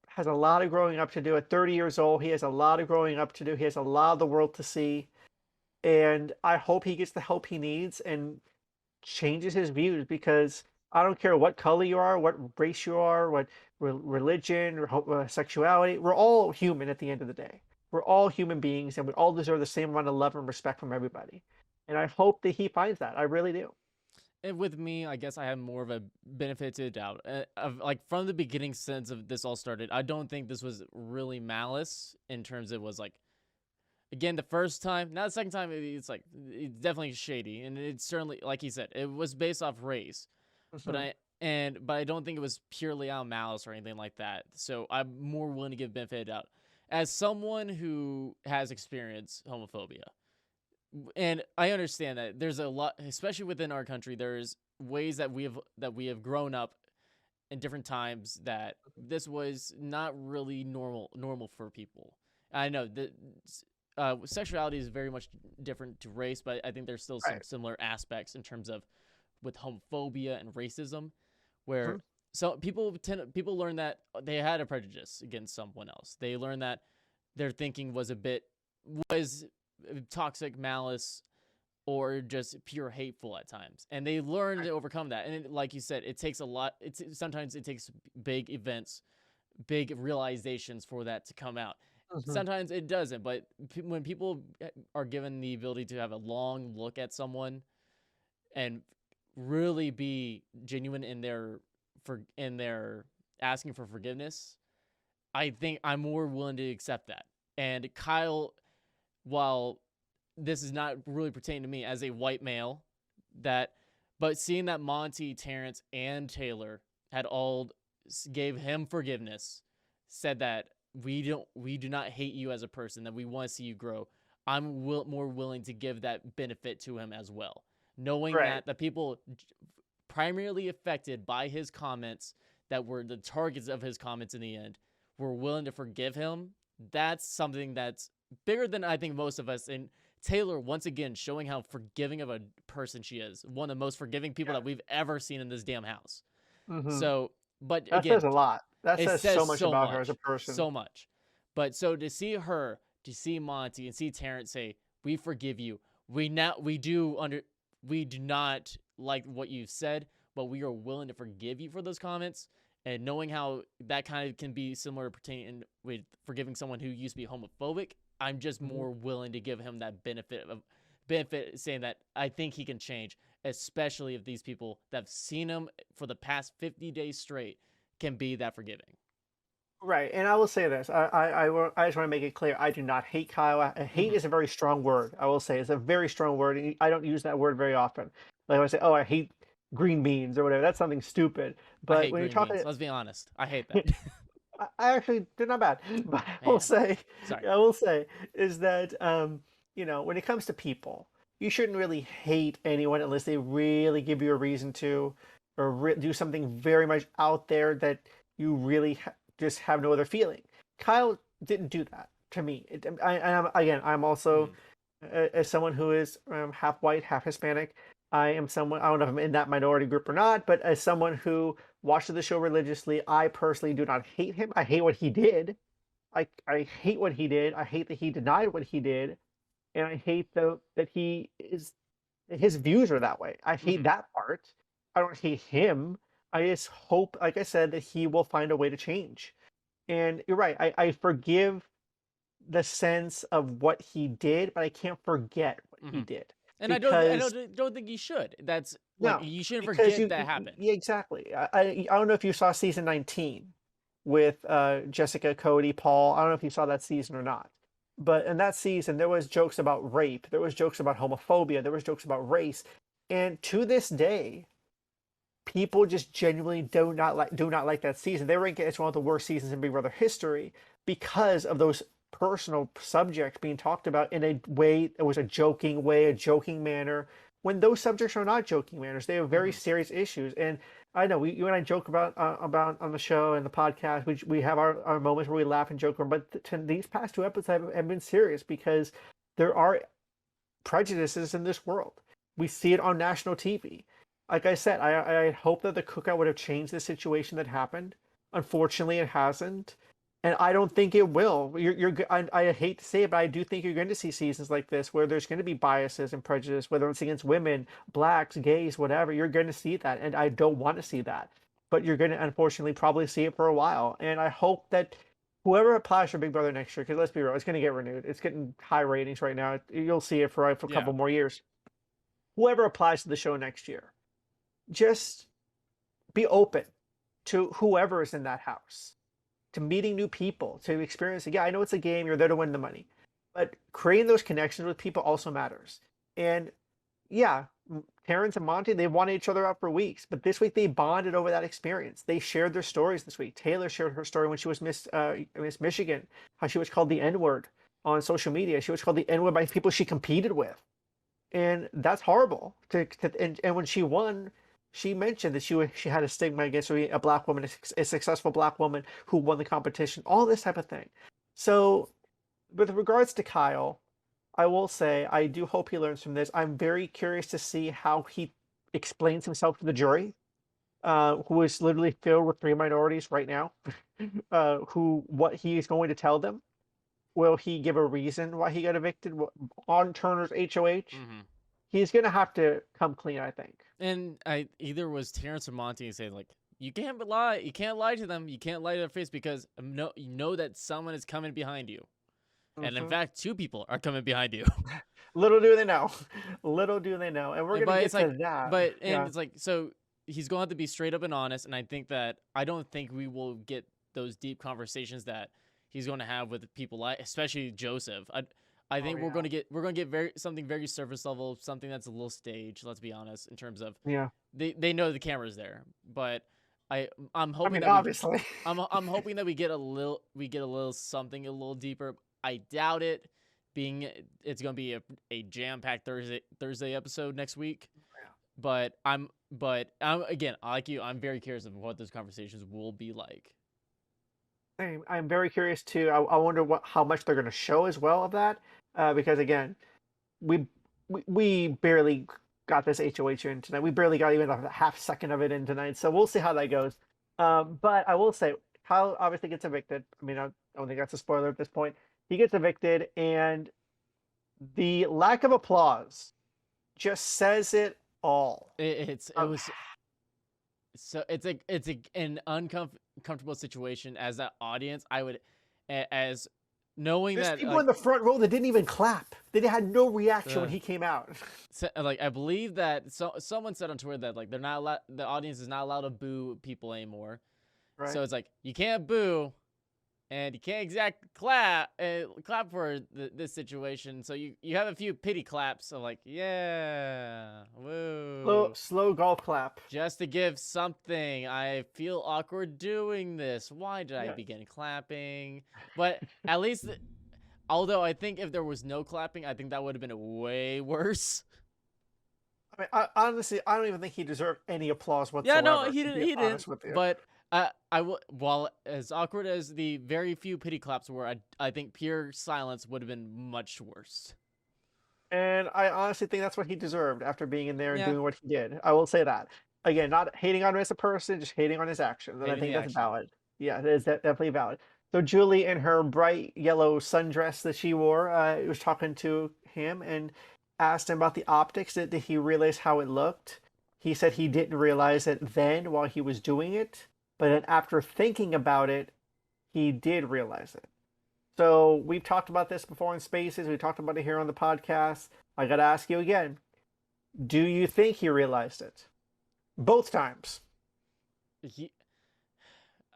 has a lot of growing up to do. At 30 years old, he has a lot of growing up to do. He has a lot of the world to see. And I hope he gets the help he needs and changes his views, because I don't care what color you are, what race you are, what religion or sexuality. We're all human at the end of the day. We're all human beings, and we all deserve the same amount of love and respect from everybody. And I hope that he finds that. I really do. And with me, I guess I have more of a benefit to the doubt. Like from the beginning, since this all started, I don't think this was really malice in terms of it was like, again, the first time, now the second time, it's like, it's definitely shady. And it's certainly, like he said, it was based off race. Mm-hmm. But I don't think it was purely out of malice or anything like that. So I'm more willing to give benefit of the doubt. As someone who has experienced homophobia, and I understand that there's a lot, especially within our country, there's ways that we have grown up in different times that this was not really normal for people. I know that sexuality is very much different to race, but I think there's still some similar aspects in terms of with homophobia and racism, where so people learn that they had a prejudice against someone else. They learn that their thinking was toxic, malice, or just pure hateful at times, and they learn to overcome that. And like you said, it takes a lot. Sometimes it takes big events, big realizations for that to come out. Mm-hmm. Sometimes it doesn't, but when people are given the ability to have a long look at someone and really be genuine in their asking for forgiveness, I think I'm more willing to accept that. And Kyle, while this is not really pertaining to me as a white male, but seeing that Monty, Terrence, and Taylor had all gave him forgiveness, said that we do not hate you as a person, that we want to see you grow, I'm more willing to give that benefit to him as well. Knowing that the people primarily affected by his comments, that were the targets of his comments in the end, were willing to forgive him. That's something that's bigger than I think most of us. And Taylor, once again, showing how forgiving of a person she is. One of the most forgiving people that we've ever seen in this damn house. Mm-hmm. So, but that again, says a lot. That says so much about her as a person. So much. But so to see her, to see Monty, and see Terrence say, "We forgive you. We do not like what you've said, but we are willing to forgive you for those comments." And knowing how that kind of can be similar pertaining with forgiving someone who used to be homophobic, I'm just more willing to give him that benefit, saying that I think he can change, especially if these people that have seen him for the past 50 days straight can be that forgiving. Right, and I will say this. I just want to make it clear. I do not hate Kyle. Hate is a very strong word. I will say it's a very strong word. I don't use that word very often. Like I say, oh, I hate green beans or whatever. That's something stupid. But I hate when you're talking, let's be honest. I hate that. I actually, they're not bad. But I will say is that when it comes to people, you shouldn't really hate anyone unless they really give you a reason to, or do something very much out there that you really just have no other feeling. Kyle didn't do that to me. I'm also as someone who is half white, half Hispanic. I am someone, I don't know if I'm in that minority group or not, but as someone who watches the show religiously, I personally do not hate him. I hate what he did. I hate what he did. I hate that he denied what he did. and I hate that his views are that way. I hate that part. I don't hate him. I just hope, like I said, that he will find a way to change. And you're right. I forgive the sense of what he did, but I can't forget what he did. And I don't think you should. That's like, no, you shouldn't forget that happened. Yeah, exactly. I don't know if you saw season 19 with Jessica, Cody, Paul. I don't know if you saw that season or not. But in that season, there was jokes about rape. There was jokes about homophobia. There was jokes about race. And to this day, people just genuinely do not like that season. They rank it as one of the worst seasons in Big Brother history because of those personal subjects being talked about in a way that was a joking way, a joking manner, when those subjects are not joking manners. They are very serious issues. And I know you and I joke about on the show and the podcast. We have our moments where we laugh and joke, but these past 2 episodes have been serious because there are prejudices in this world. We see it on national TV. Like I said, I hope that the cookout would have changed the situation that happened. Unfortunately, it hasn't. And I don't think it will. I hate to say it, but I do think you're going to see seasons like this where there's going to be biases and prejudice, whether it's against women, blacks, gays, whatever. You're going to see that, and I don't want to see that. But you're going to, unfortunately, probably see it for a while. And I hope that whoever applies for Big Brother next year, because let's be real, it's going to get renewed. It's getting high ratings right now. You'll see it for a couple more years. Whoever applies to the show next year, just be open to whoever is in that house, to meeting new people, to experiencing. Yeah, I know it's a game. You're there to win the money. But creating those connections with people also matters. And yeah, Terrence and Monty, they wanted each other out for weeks. But this week they bonded over that experience. They shared their stories this week. Taylor shared her story when she was Miss Michigan, how she was called the N-word on social media. She was called the N-word by people she competed with. And that's horrible. And when she won, she mentioned that she had a stigma against her, a black woman, a successful black woman who won the competition, all this type of thing. So with regards to Kyle, I will say I do hope he learns from this. I'm very curious to see how he explains himself to the jury, who is literally filled with 3 minorities right now, what he is going to tell them. Will he give a reason why he got evicted on Turner's HOH? He's going to have to come clean, I think. And either was Terrence or Monty saying, like, you can't lie. You can't lie to them. You can't lie to their face because you know that someone is coming behind you. And in fact, 2 people are coming behind you. Little do they know. Little do they know. And we're going to get to that. But it's like, so he's going to have to be straight up and honest. And I don't think we will get those deep conversations that he's going to have with people like, especially Joseph. I think we're going to get something very surface level, something that's a little staged. Let's be honest, in terms of they know the camera's there, but I'm hoping. Obviously, I'm hoping that we get a little something a little deeper. I doubt it, being it's going to be a jam-packed Thursday episode next week. But I'm again, like you, I'm very curious of what those conversations will be like. I'm very curious too. I wonder how much they're going to show as well of that, because again, we barely got this HOH in tonight. We barely got even a half second of it in tonight. So we'll see how that goes. But I will say, Kyle obviously gets evicted. I mean, I don't think that's a spoiler at this point. He gets evicted, and the lack of applause just says it all. It's an uncomfortable situation as that audience. I would, as knowing There's that people in the front row that didn't even clap. They had no reaction when he came out. So, like, I believe that someone said on Twitter that like they're not allowed, the audience is not allowed to boo people anymore. Right. So it's like you can't boo, and you can't exactly clap for this situation. So you have a few pity claps of like, yeah, woo. Slow golf clap. Just to give something. I feel awkward doing this. Why did I begin clapping? But at least, although I think if there was no clapping, I think that would have been way worse. I mean, honestly, I don't even think he deserved any applause whatsoever. Yeah, no, he didn't. But while as awkward as the very few pity claps were, I think pure silence would have been much worse. And I honestly think that's what he deserved after being in there and doing what he did. I will say that. Again, not hating on him as a person, just hating on his actions. And I think that's valid. Yeah, it is definitely valid. So Julie, in her bright yellow sundress that she wore, was talking to him and asked him about the optics. Did he realize how it looked? He said he didn't realize it then while he was doing it, but then after thinking about it, he did realize it. So we've talked about this before in Spaces. We talked about it here on the podcast. I got to ask you again. Do you think he realized it? Both times.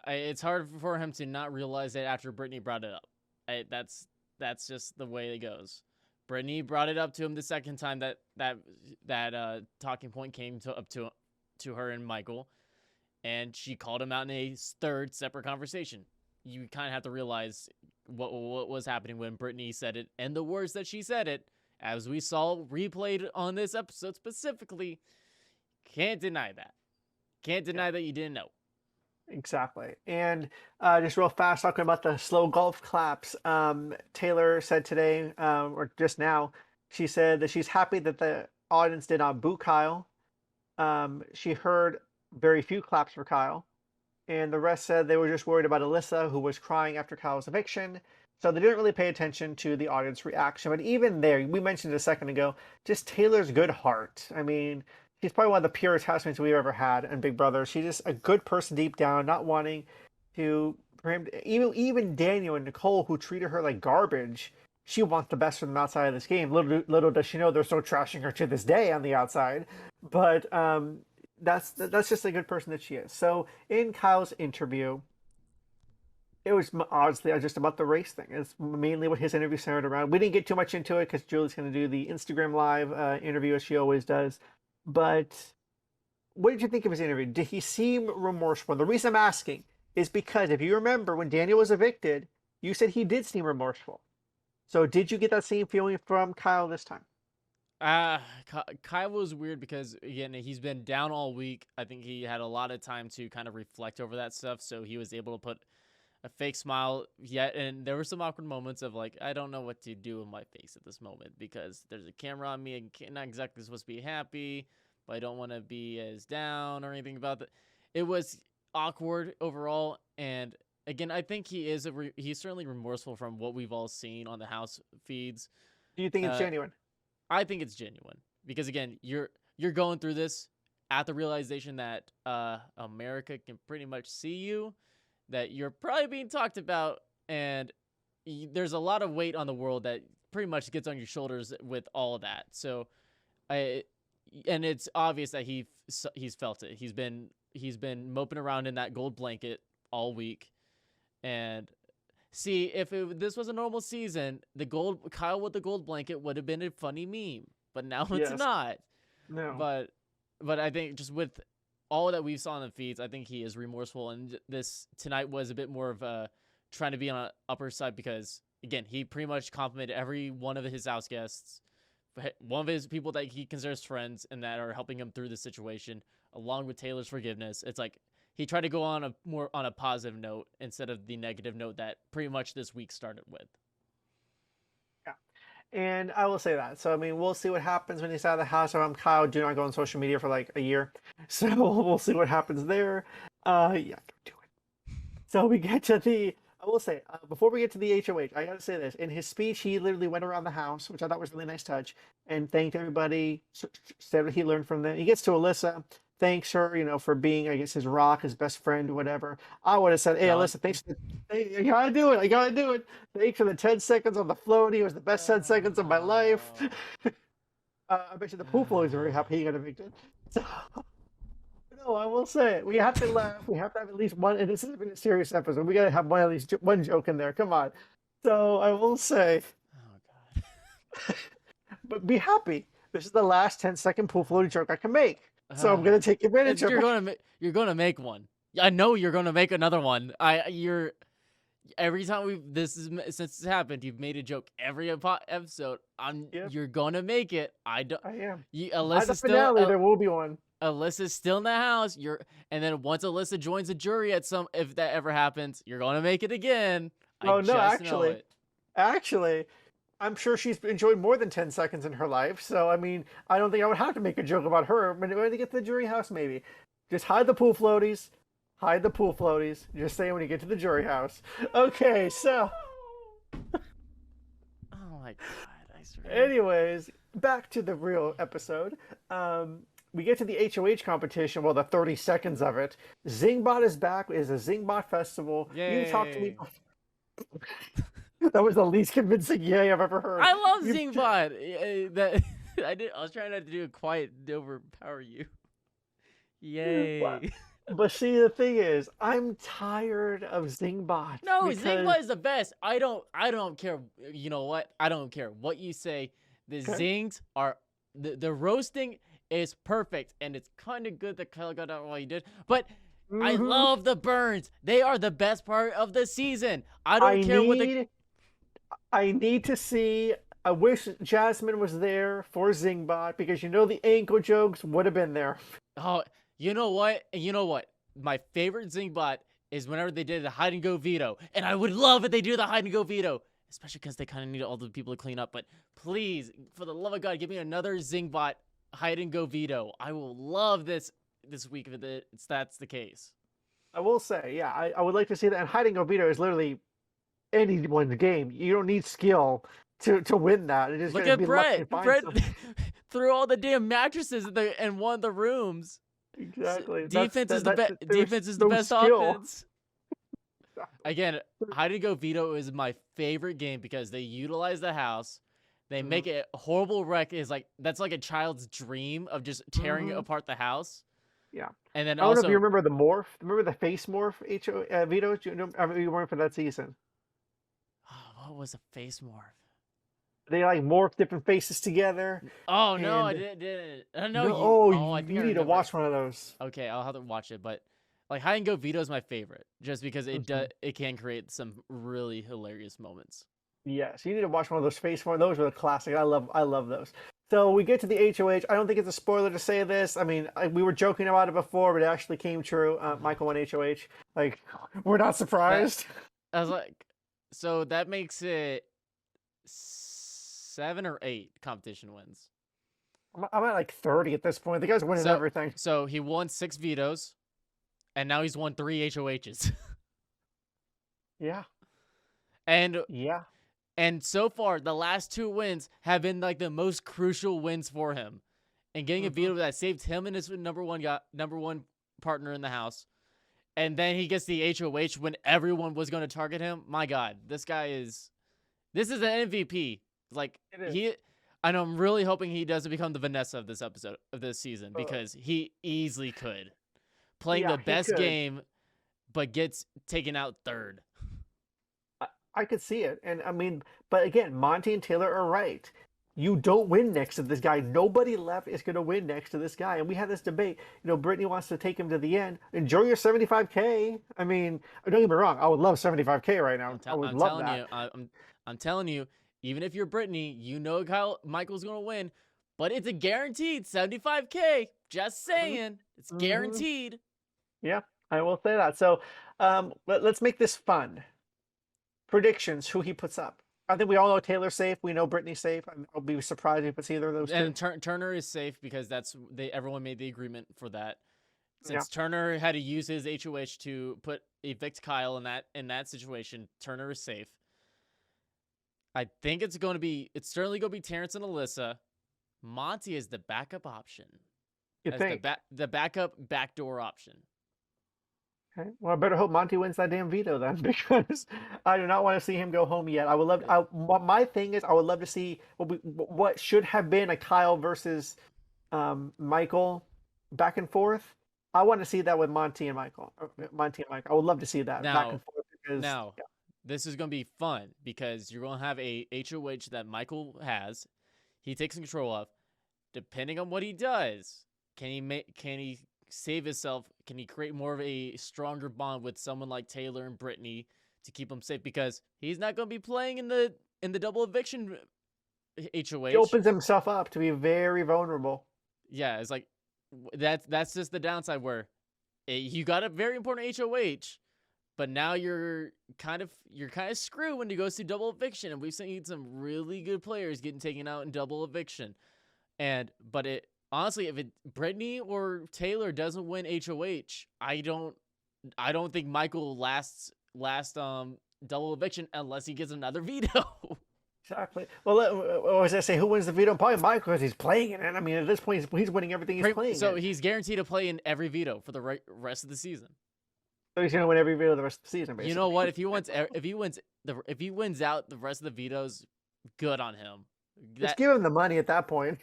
It's hard for him to not realize it after Brittany brought it up. That's just the way it goes. Brittany brought it up to him the second time that talking point came to her and Michael, and she called him out in a third separate conversation. You kind of have to realize what was happening when Brittany said it, and the words that she said it, as we saw replayed on this episode specifically. Can't deny that. Can't deny that you didn't know. Exactly. And just real fast, talking about the slow golf claps, Taylor said today, or just now, she said that she's happy that the audience did not boo Kyle. She heard very few claps for Kyle. And the rest said they were just worried about Alyssa, who was crying after Kyle's eviction. So they didn't really pay attention to the audience reaction. But even there, we mentioned a second ago, just Taylor's good heart. I mean, she's probably one of the purest housemates we've ever had in Big Brother. She's just a good person deep down, not wanting for him. Even Daniel and Nicole, who treated her like garbage, she wants the best for them outside of this game. Little does she know they're still trashing her to this day on the outside. But that's just a good person that she is. So in Kyle's interview, it was honestly just about the race thing. It's mainly what his interview centered around. We didn't get too much into it because Julie's going to do the Instagram Live interview as she always does. But what did you think of his interview? Did he seem remorseful? The reason I'm asking is because if you remember when Daniel was evicted, you said he did seem remorseful. So did you get that same feeling from Kyle this time? Kyle was weird because, again, he's been down all week. I think he had a lot of time to kind of reflect over that stuff, so he was able to put a fake smile yet, and there were some awkward moments of like, I don't know what to do with my face at this moment because there's a camera on me and I'm not exactly supposed to be happy, but I don't want to be as down or anything about that. It was awkward overall, and again, I think he is he's certainly remorseful from what we've all seen on the house feeds. Do you think it's genuine? I think it's genuine because, again, you're going through this at the realization that America can pretty much see you, that you're probably being talked about, and there's a lot of weight on the world that pretty much gets on your shoulders with all of that. So, and it's obvious that he's felt it. He's been moping around in that gold blanket all week, and see, if this was a normal season, Kyle with the gold blanket would have been a funny meme, but now it's not. No, but I think just with all that we saw in the feeds, I think he is remorseful, and this tonight was a bit more of a trying to be on the upper side because, again, he pretty much complimented every one of his house guests, one of his people that he considers friends and that are helping him through the situation, along with Taylor's forgiveness. It's like he tried to go on a positive note instead of the negative note that pretty much this week started with. And I will say that. So, I mean, we'll see what happens when he's out of the house. I'm Kyle. Do not go on social media for like a year. So we'll see what happens there. Yeah, don't do it. So we get to I will say, before we get to the HOH, I got to say this. In his speech, he literally went around the house, which I thought was a really nice touch, and thanked everybody, said what he learned from them. He gets to Alyssa, thanks her, for being, I guess, his rock, his best friend, whatever. I would have said, hey, Alyssa, thanks. I gotta do it. Thanks for the 10 seconds on the floaty. It was the best 10 seconds of my life. I bet you the pool floaties are very happy he got evicted. So, no, I will say, we have to laugh. We have to have at least one, and this has been a serious episode. We gotta have one joke in there. Come on. So I will say, oh God. But be happy. This is the last 10-second pool floaty joke I can make. So I'm gonna take advantage of it. You're gonna make one. I know you're gonna make another one. Every time since this happened, you've made a joke every episode. You're gonna make it. I am. Alyssa's still. There will be one. Alyssa's still in the house. And then once Alyssa joins the jury if that ever happens, you're gonna make it again. Actually, I'm sure she's enjoyed more than 10 seconds in her life. So, I mean, I don't think I would have to make a joke about her. But when they get to the jury house, maybe. Just hide the pool floaties. Hide the pool floaties. Just saying when you get to the jury house. Okay, so. Oh my god! I swear. Anyways, back to the real episode. We get to the HOH competition. Well, the 30 seconds of it. Zingbot is back. It's a Zingbot festival. Yay. You talked to me. That was the least convincing yay I've ever heard. I love Zingbot. I was trying not to do a quiet overpower you. Yay. But see, the thing is, I'm tired of Zingbot. No, Zingbot is the best. I don't care. You know what? I don't care what you say. The zings are the roasting is perfect, and it's kind of good that Kyle got out while he did. But I love the burns. They are the best part of the season. I need to see. I wish Jasmine was there for Zingbot because the ankle jokes would have been there. Oh, you know what? My favorite Zingbot is whenever they did the hide and go veto, and I would love if they do the hide and go veto, especially because they kind of need all the people to clean up. But please, for the love of God, give me another Zingbot hide and go veto. I will love this week if that's the case. I will say, yeah, I would like to see that. And hide and go veto is literally anyone's game. You don't need skill to win that. It is Look at Brett. Brett threw all the damn mattresses in one of the rooms. Exactly. Defense is the best offense. Again, hide and go veto is my favorite game because they utilize the house. They make it a horrible wreck. That's like a child's dream of just tearing apart the house. Yeah. And then I don't know if you remember the morph. Remember the face morph veto? You weren't for that season. Oh, what was a face morph? They morph different faces together. Oh no, I didn't. I think you need to watch one of those. Okay, I'll have to watch it. But hide and go veto is my favorite, just because it can create some really hilarious moments. Yes, you need to watch one of those face morphs. Those are the classic. I love those. So we get to the HOH. I don't think it's a spoiler to say this. I mean, we were joking about it before, but it actually came true. Michael won HOH. We're not surprised. I was like, so that makes it 7 or 8 competition wins. I'm at 30 at this point. The guy's winning everything. So he won 6 vetoes, and now he's won 3 HOHs. Yeah. And so far, the last 2 wins have been the most crucial wins for him. And getting a veto that saved him and his number one partner in the house. And then he gets the HOH when everyone was going to target him. My God, this is an MVP. And I'm really hoping he doesn't become the Vanessa of this episode of this season because he easily could. Playing the best game, but gets taken out 3rd. I could see it. And I mean, but again, Monty and Taylor are right. You don't win next to this guy. Nobody left is going to win next to this guy. And we had this debate. Brittany wants to take him to the end. Enjoy your $75K. I mean, don't get me wrong. I would love $75K right now. I would love that. I'm telling you, even if you're Brittany, Michael's going to win. But it's a guaranteed $75K. Just saying. It's guaranteed. Yeah, I will say that. So let's make this fun. Predictions, who he puts up. I think we all know Taylor's safe. We know Brittany's safe. I'll be surprised if it's either of those two. And Turner is safe because everyone made the agreement for that. Since Turner had to use his HOH to evict Kyle in that situation, Turner is safe. I think it's certainly going to be Terrence and Alyssa. Monty is the backup option. The backup backdoor option. Okay. Well, I better hope Monty wins that damn veto then, because I do not want to see him go home yet. My thing is, I would love to see what should have been a Kyle versus Michael back and forth. I want to see that with Monty and Michael. I would love to see that back and forth. This is going to be fun because you're going to have a HOH that Michael has. He takes control of. Depending on what he does, can he save himself? Can he create more of a stronger bond with someone like Taylor and Brittany to keep him safe? Because he's not going to be playing in the double eviction HOH. He opens himself up to be very vulnerable. Yeah, it's that's just the downside where you got a very important HOH, but now you're kind of screwed when he goes through double eviction, and we've seen some really good players getting taken out in double eviction. Honestly, if Brittany or Taylor doesn't win HOH, I don't I don't think Michael lasts double eviction unless he gets another veto. Exactly. Well, or as I say, who wins the veto? Probably Michael, because he's playing it. And I mean, at this point, he's winning everything he's playing. So he's guaranteed to play in every veto for the rest of the season. So he's going to win every veto the rest of the season, basically. You know what? If he wins out the rest of the vetoes, good on him. Just give him the money at that point.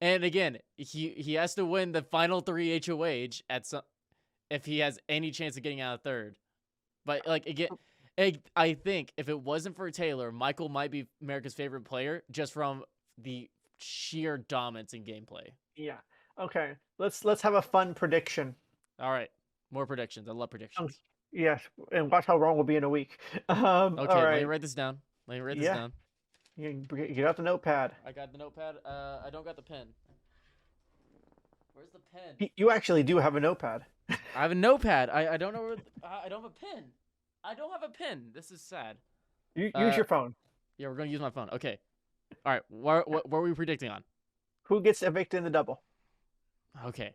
And again, he has to win the final 3 HOH if he has any chance of getting out of third. But again, I think if it wasn't for Taylor, Michael might be America's favorite player just from the sheer dominance in gameplay. Yeah. Okay. Let's have a fun prediction. All right. More predictions. I love predictions. Yes, and watch how wrong we'll be in a week. Okay, all right. Let me write this down. You got the notepad. I got the notepad. I don't got the pen. Where's the pen? You actually do have a notepad. I have a notepad. I don't know where. I don't have a pen. I don't have a pen. This is sad. Use your phone. Yeah, we're gonna use my phone. Okay. All right. What were we predicting on? Who gets evicted in the double? Okay.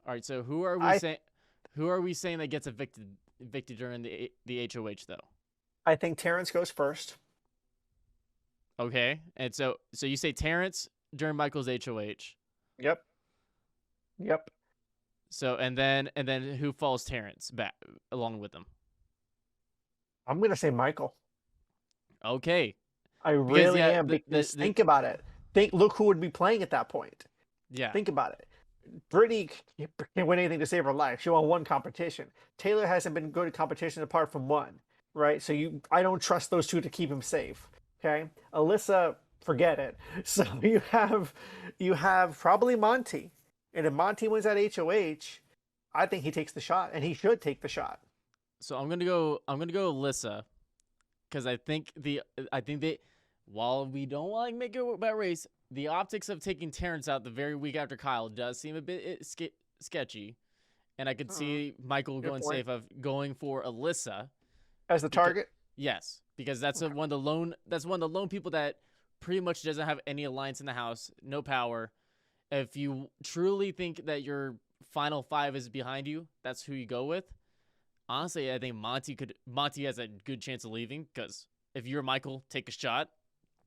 All right. So who are we saying? Who are we saying that gets evicted during the HOH though? I think Terrence goes first. Okay, and so you say Terrence during Michael's HOH. Yep. So and then who follows Terrence back along with him? I'm gonna say Michael. Okay. I really am. Because think about it. Look who would be playing at that point. Yeah. Think about it. Brittany can't win anything to save her life. She won one competition. Taylor hasn't been good at competitions apart from one, right? So I don't trust those two to keep him safe. Okay, Alyssa, forget it. So you have probably Monty, and if Monty wins that HOH, I think he takes the shot, and he should take the shot. So I'm gonna go Alyssa, because I think they, while we don't like make it about race, the optics of taking Terrence out the very week after Kyle does seem a bit sketchy, and I could see Michael going safe of going for Alyssa as the target. Yes, because that's one of the lone people that pretty much doesn't have any alliance in the house, no power. If you truly think that your final 5 is behind you, that's who you go with. Honestly, I think Monty has a good chance of leaving, because if you're Michael, take a shot.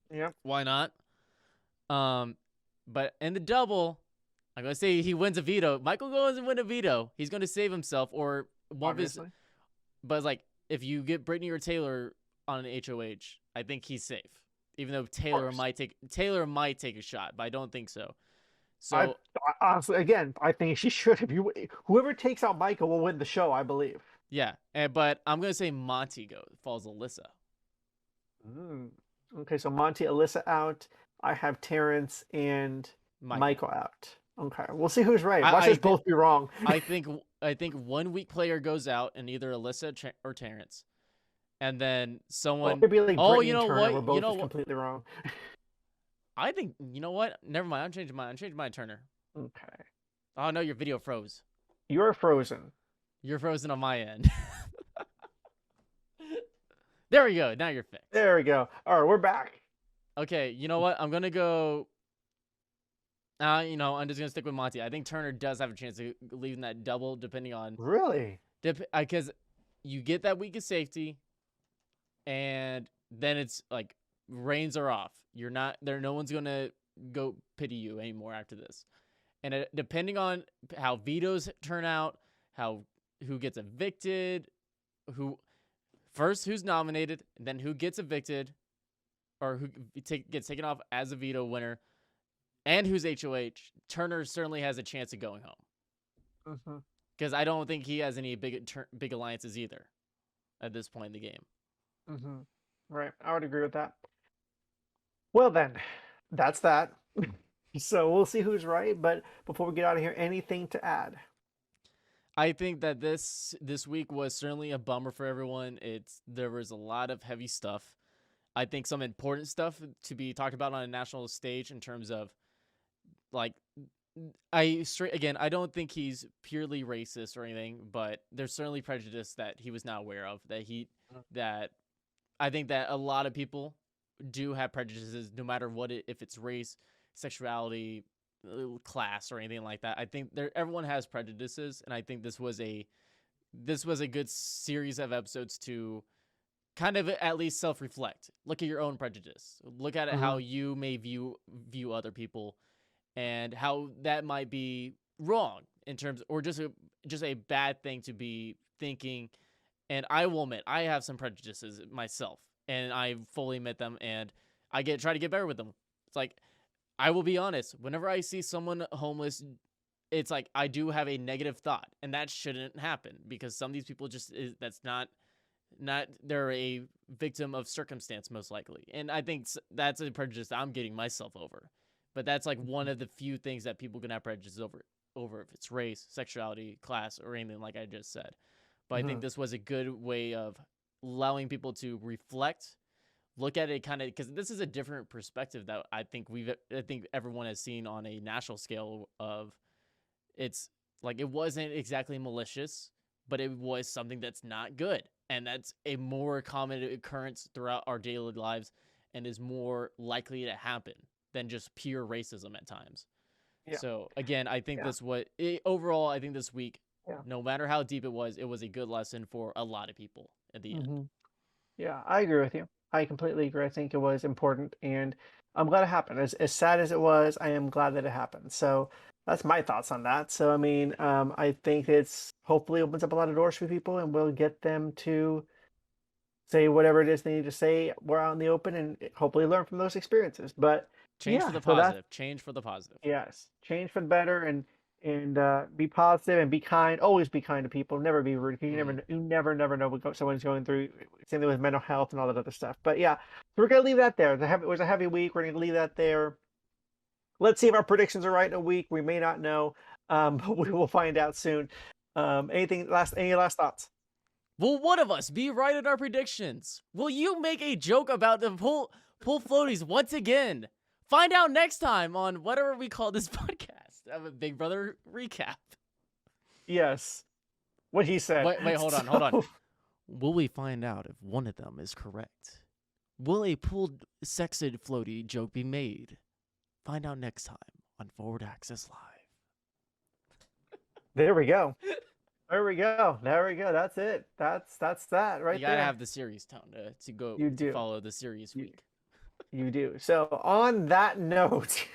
Yeah. Why not? But in the double, I'm gonna say he wins a veto. Michael goes and win a veto. He's gonna save himself, or one of his. But it's if you get Brittany or Taylor on an HOH, I think he's safe. Even though Taylor might take a shot, but I don't think so. So honestly, again, I think she should. Whoever takes out Michael will win the show, I believe. Yeah, but I'm gonna say Monty falls Alyssa. Okay, so Monty, Alyssa out. I have Terrence and Michael out. Okay, we'll see who's right. Watch us both be wrong. I think 1 weak player goes out, and either Alyssa or Terrence, and then someone. Well, it could be like you know Turner. what? We're both completely wrong. I think you know what? Never mind. I'm changing mine, Turner. Okay. Oh no, your video froze. You're frozen. You're frozen on my end. There we go. Now you're fixed. There we go. All right, we're back. Okay, you know what? I'm gonna go. I'm just gonna stick with Monty. I think Turner does have a chance of leaving that double, depending on. Really? Because you get that week of safety, and then it's reins are off. You're not there. No one's gonna go pity you anymore after this, and depending on how vetoes turn out, who gets evicted, who's nominated, and then who gets evicted, or who gets taken off as a veto winner, and who's HOH, Turner certainly has a chance of going home. Because I don't think he has any big alliances either at this point in the game. Right. I would agree with that. Well, then, that's that. So we'll see who's right. But before we get out of here, anything to add? I think that this week was certainly a bummer for everyone. There was a lot of heavy stuff. I think some important stuff to be talked about on a national stage in terms of, I don't think he's purely racist or anything, but there's certainly prejudice that he was not aware of. That I think that a lot of people do have prejudices, no matter if it's race, sexuality, class or anything like that. I think everyone has prejudices, and I think this was a good series of episodes to kind of at least self-reflect. Look at your own prejudice. Look at it how you may view other people, and how that might be wrong in terms, or just a bad thing to be thinking. And I will admit, I have some prejudices myself, and I fully admit them, and I try to get better with them. It's like, I will be honest, whenever I see someone homeless, it's like I do have a negative thought, and that shouldn't happen, because some of these people that's not they're a victim of circumstance, most likely. And I think that's a prejudice that I'm getting myself over. But that's like one of the few things that people can have prejudices over if it's race, sexuality, class, or anything like I just said. But I think this was a good way of allowing people to reflect, look at it kind of, because this is a different perspective that I think everyone has seen on a national scale of, it's like, it wasn't exactly malicious, but it was something that's not good. And that's a more common occurrence throughout our daily lives, and is more likely to happen than just pure racism at times. Yeah. So again, I think overall, I think this week, no matter how deep it was a good lesson for a lot of people at the end. Yeah, I agree with you. I completely agree. I think it was important, and I'm glad it happened. As sad as it was, I am glad that it happened. So that's my thoughts on that. So, I mean, I think it's hopefully opens up a lot of doors for people, and we'll get them to say whatever it is they need to say. We're out in the open, and hopefully learn from those experiences. But change for the positive. Change for the positive. Yes, change for the better, and be positive and be kind. Always be kind to people. Never be rude. You never know what someone's going through. Same thing with mental health and all that other stuff. But yeah, so we're gonna leave that there. It was a heavy week. We're gonna leave that there. Let's see if our predictions are right in a week. We may not know, but we will find out soon. Any last thoughts? Will one of us be right at our predictions? Will you make a joke about the pull floaties once again? Find out next time on whatever we call this podcast. Of a Big Brother recap. Yes. What he said. Wait, hold on. Will we find out if one of them is correct? Will a pulled sexed floaty joke be made? Find out next time on Fwrd Axis Live. There we go. That's it. That's that right there. You gotta have the series tone to go. You do. Follow the series week. You do. So on that note,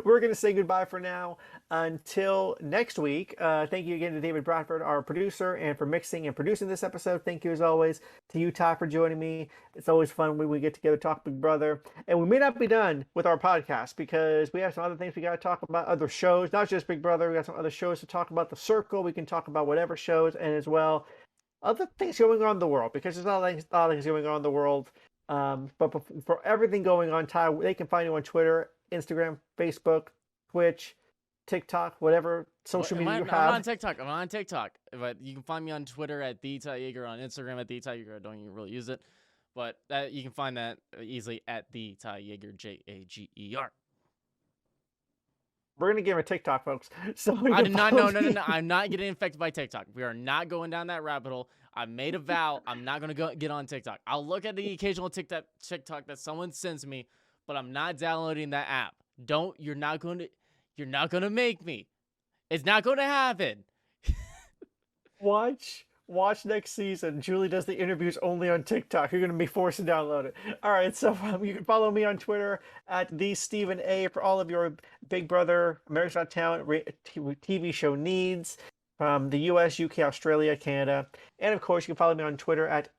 we're going to say goodbye for now until next week. Thank you again to David Bradford, our producer, and for mixing and producing this episode. Thank you as always to you, Ty, for joining me. It's always fun when we get together, talk Big Brother. And we may not be done with our podcast, because we have some other things we got to talk about, other shows, not just Big Brother. We got some other shows to talk about. The Circle, we can talk about whatever shows, and as well other things going on in the world, because there's a lot of things going on in the world. But for everything going on, Ty, they can find you on Twitter, Instagram, Facebook, Twitch, TikTok, whatever social media you have. I'm on TikTok. But you can find me on Twitter at the Ty Jäger, on Instagram at the Ty Jäger. I don't even really use it, but you can find that easily at the Ty Jäger, Jager. We're gonna give him a TikTok, folks. So no. I'm not getting infected by TikTok. We are not going down that rabbit hole. I made a vow. I'm not gonna get on TikTok. I'll look at the occasional TikTok that someone sends me, but I'm not downloading that app. You're not gonna make me. It's not gonna happen. Watch next season. Julie does the interviews only on TikTok. You're gonna be forced to download it. All right, so you can follow me on Twitter at @TheStephenA for all of your Big Brother, America's Got Talent TV show needs from the U.S., UK, Australia, Canada, and of course you can follow me on Twitter at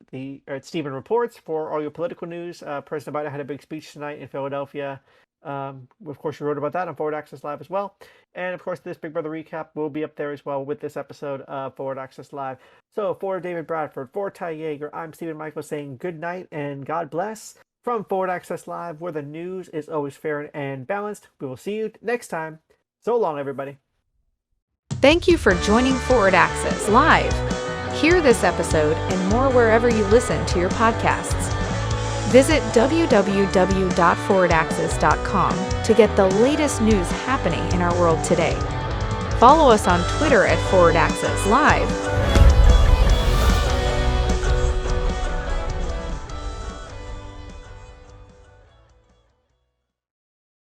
Stephen Reports for all your political news. President Biden had a big speech tonight in Philadelphia. Of course, you wrote about that on Fwrd Axis Live as well. And of course, this Big Brother recap will be up there as well with this episode of Fwrd Axis Live. So for David Bradford, for Ty Jäger, I'm Stephen Michael saying good night and God bless from Fwrd Axis Live, where the news is always fair and balanced. We will see you next time. So long, everybody. Thank you for joining Fwrd Axis Live. Hear this episode and more wherever you listen to your podcasts. Visit www.fwrdaxis.com to get the latest news happening in our world today. Follow us on Twitter at Fwrd Axis Live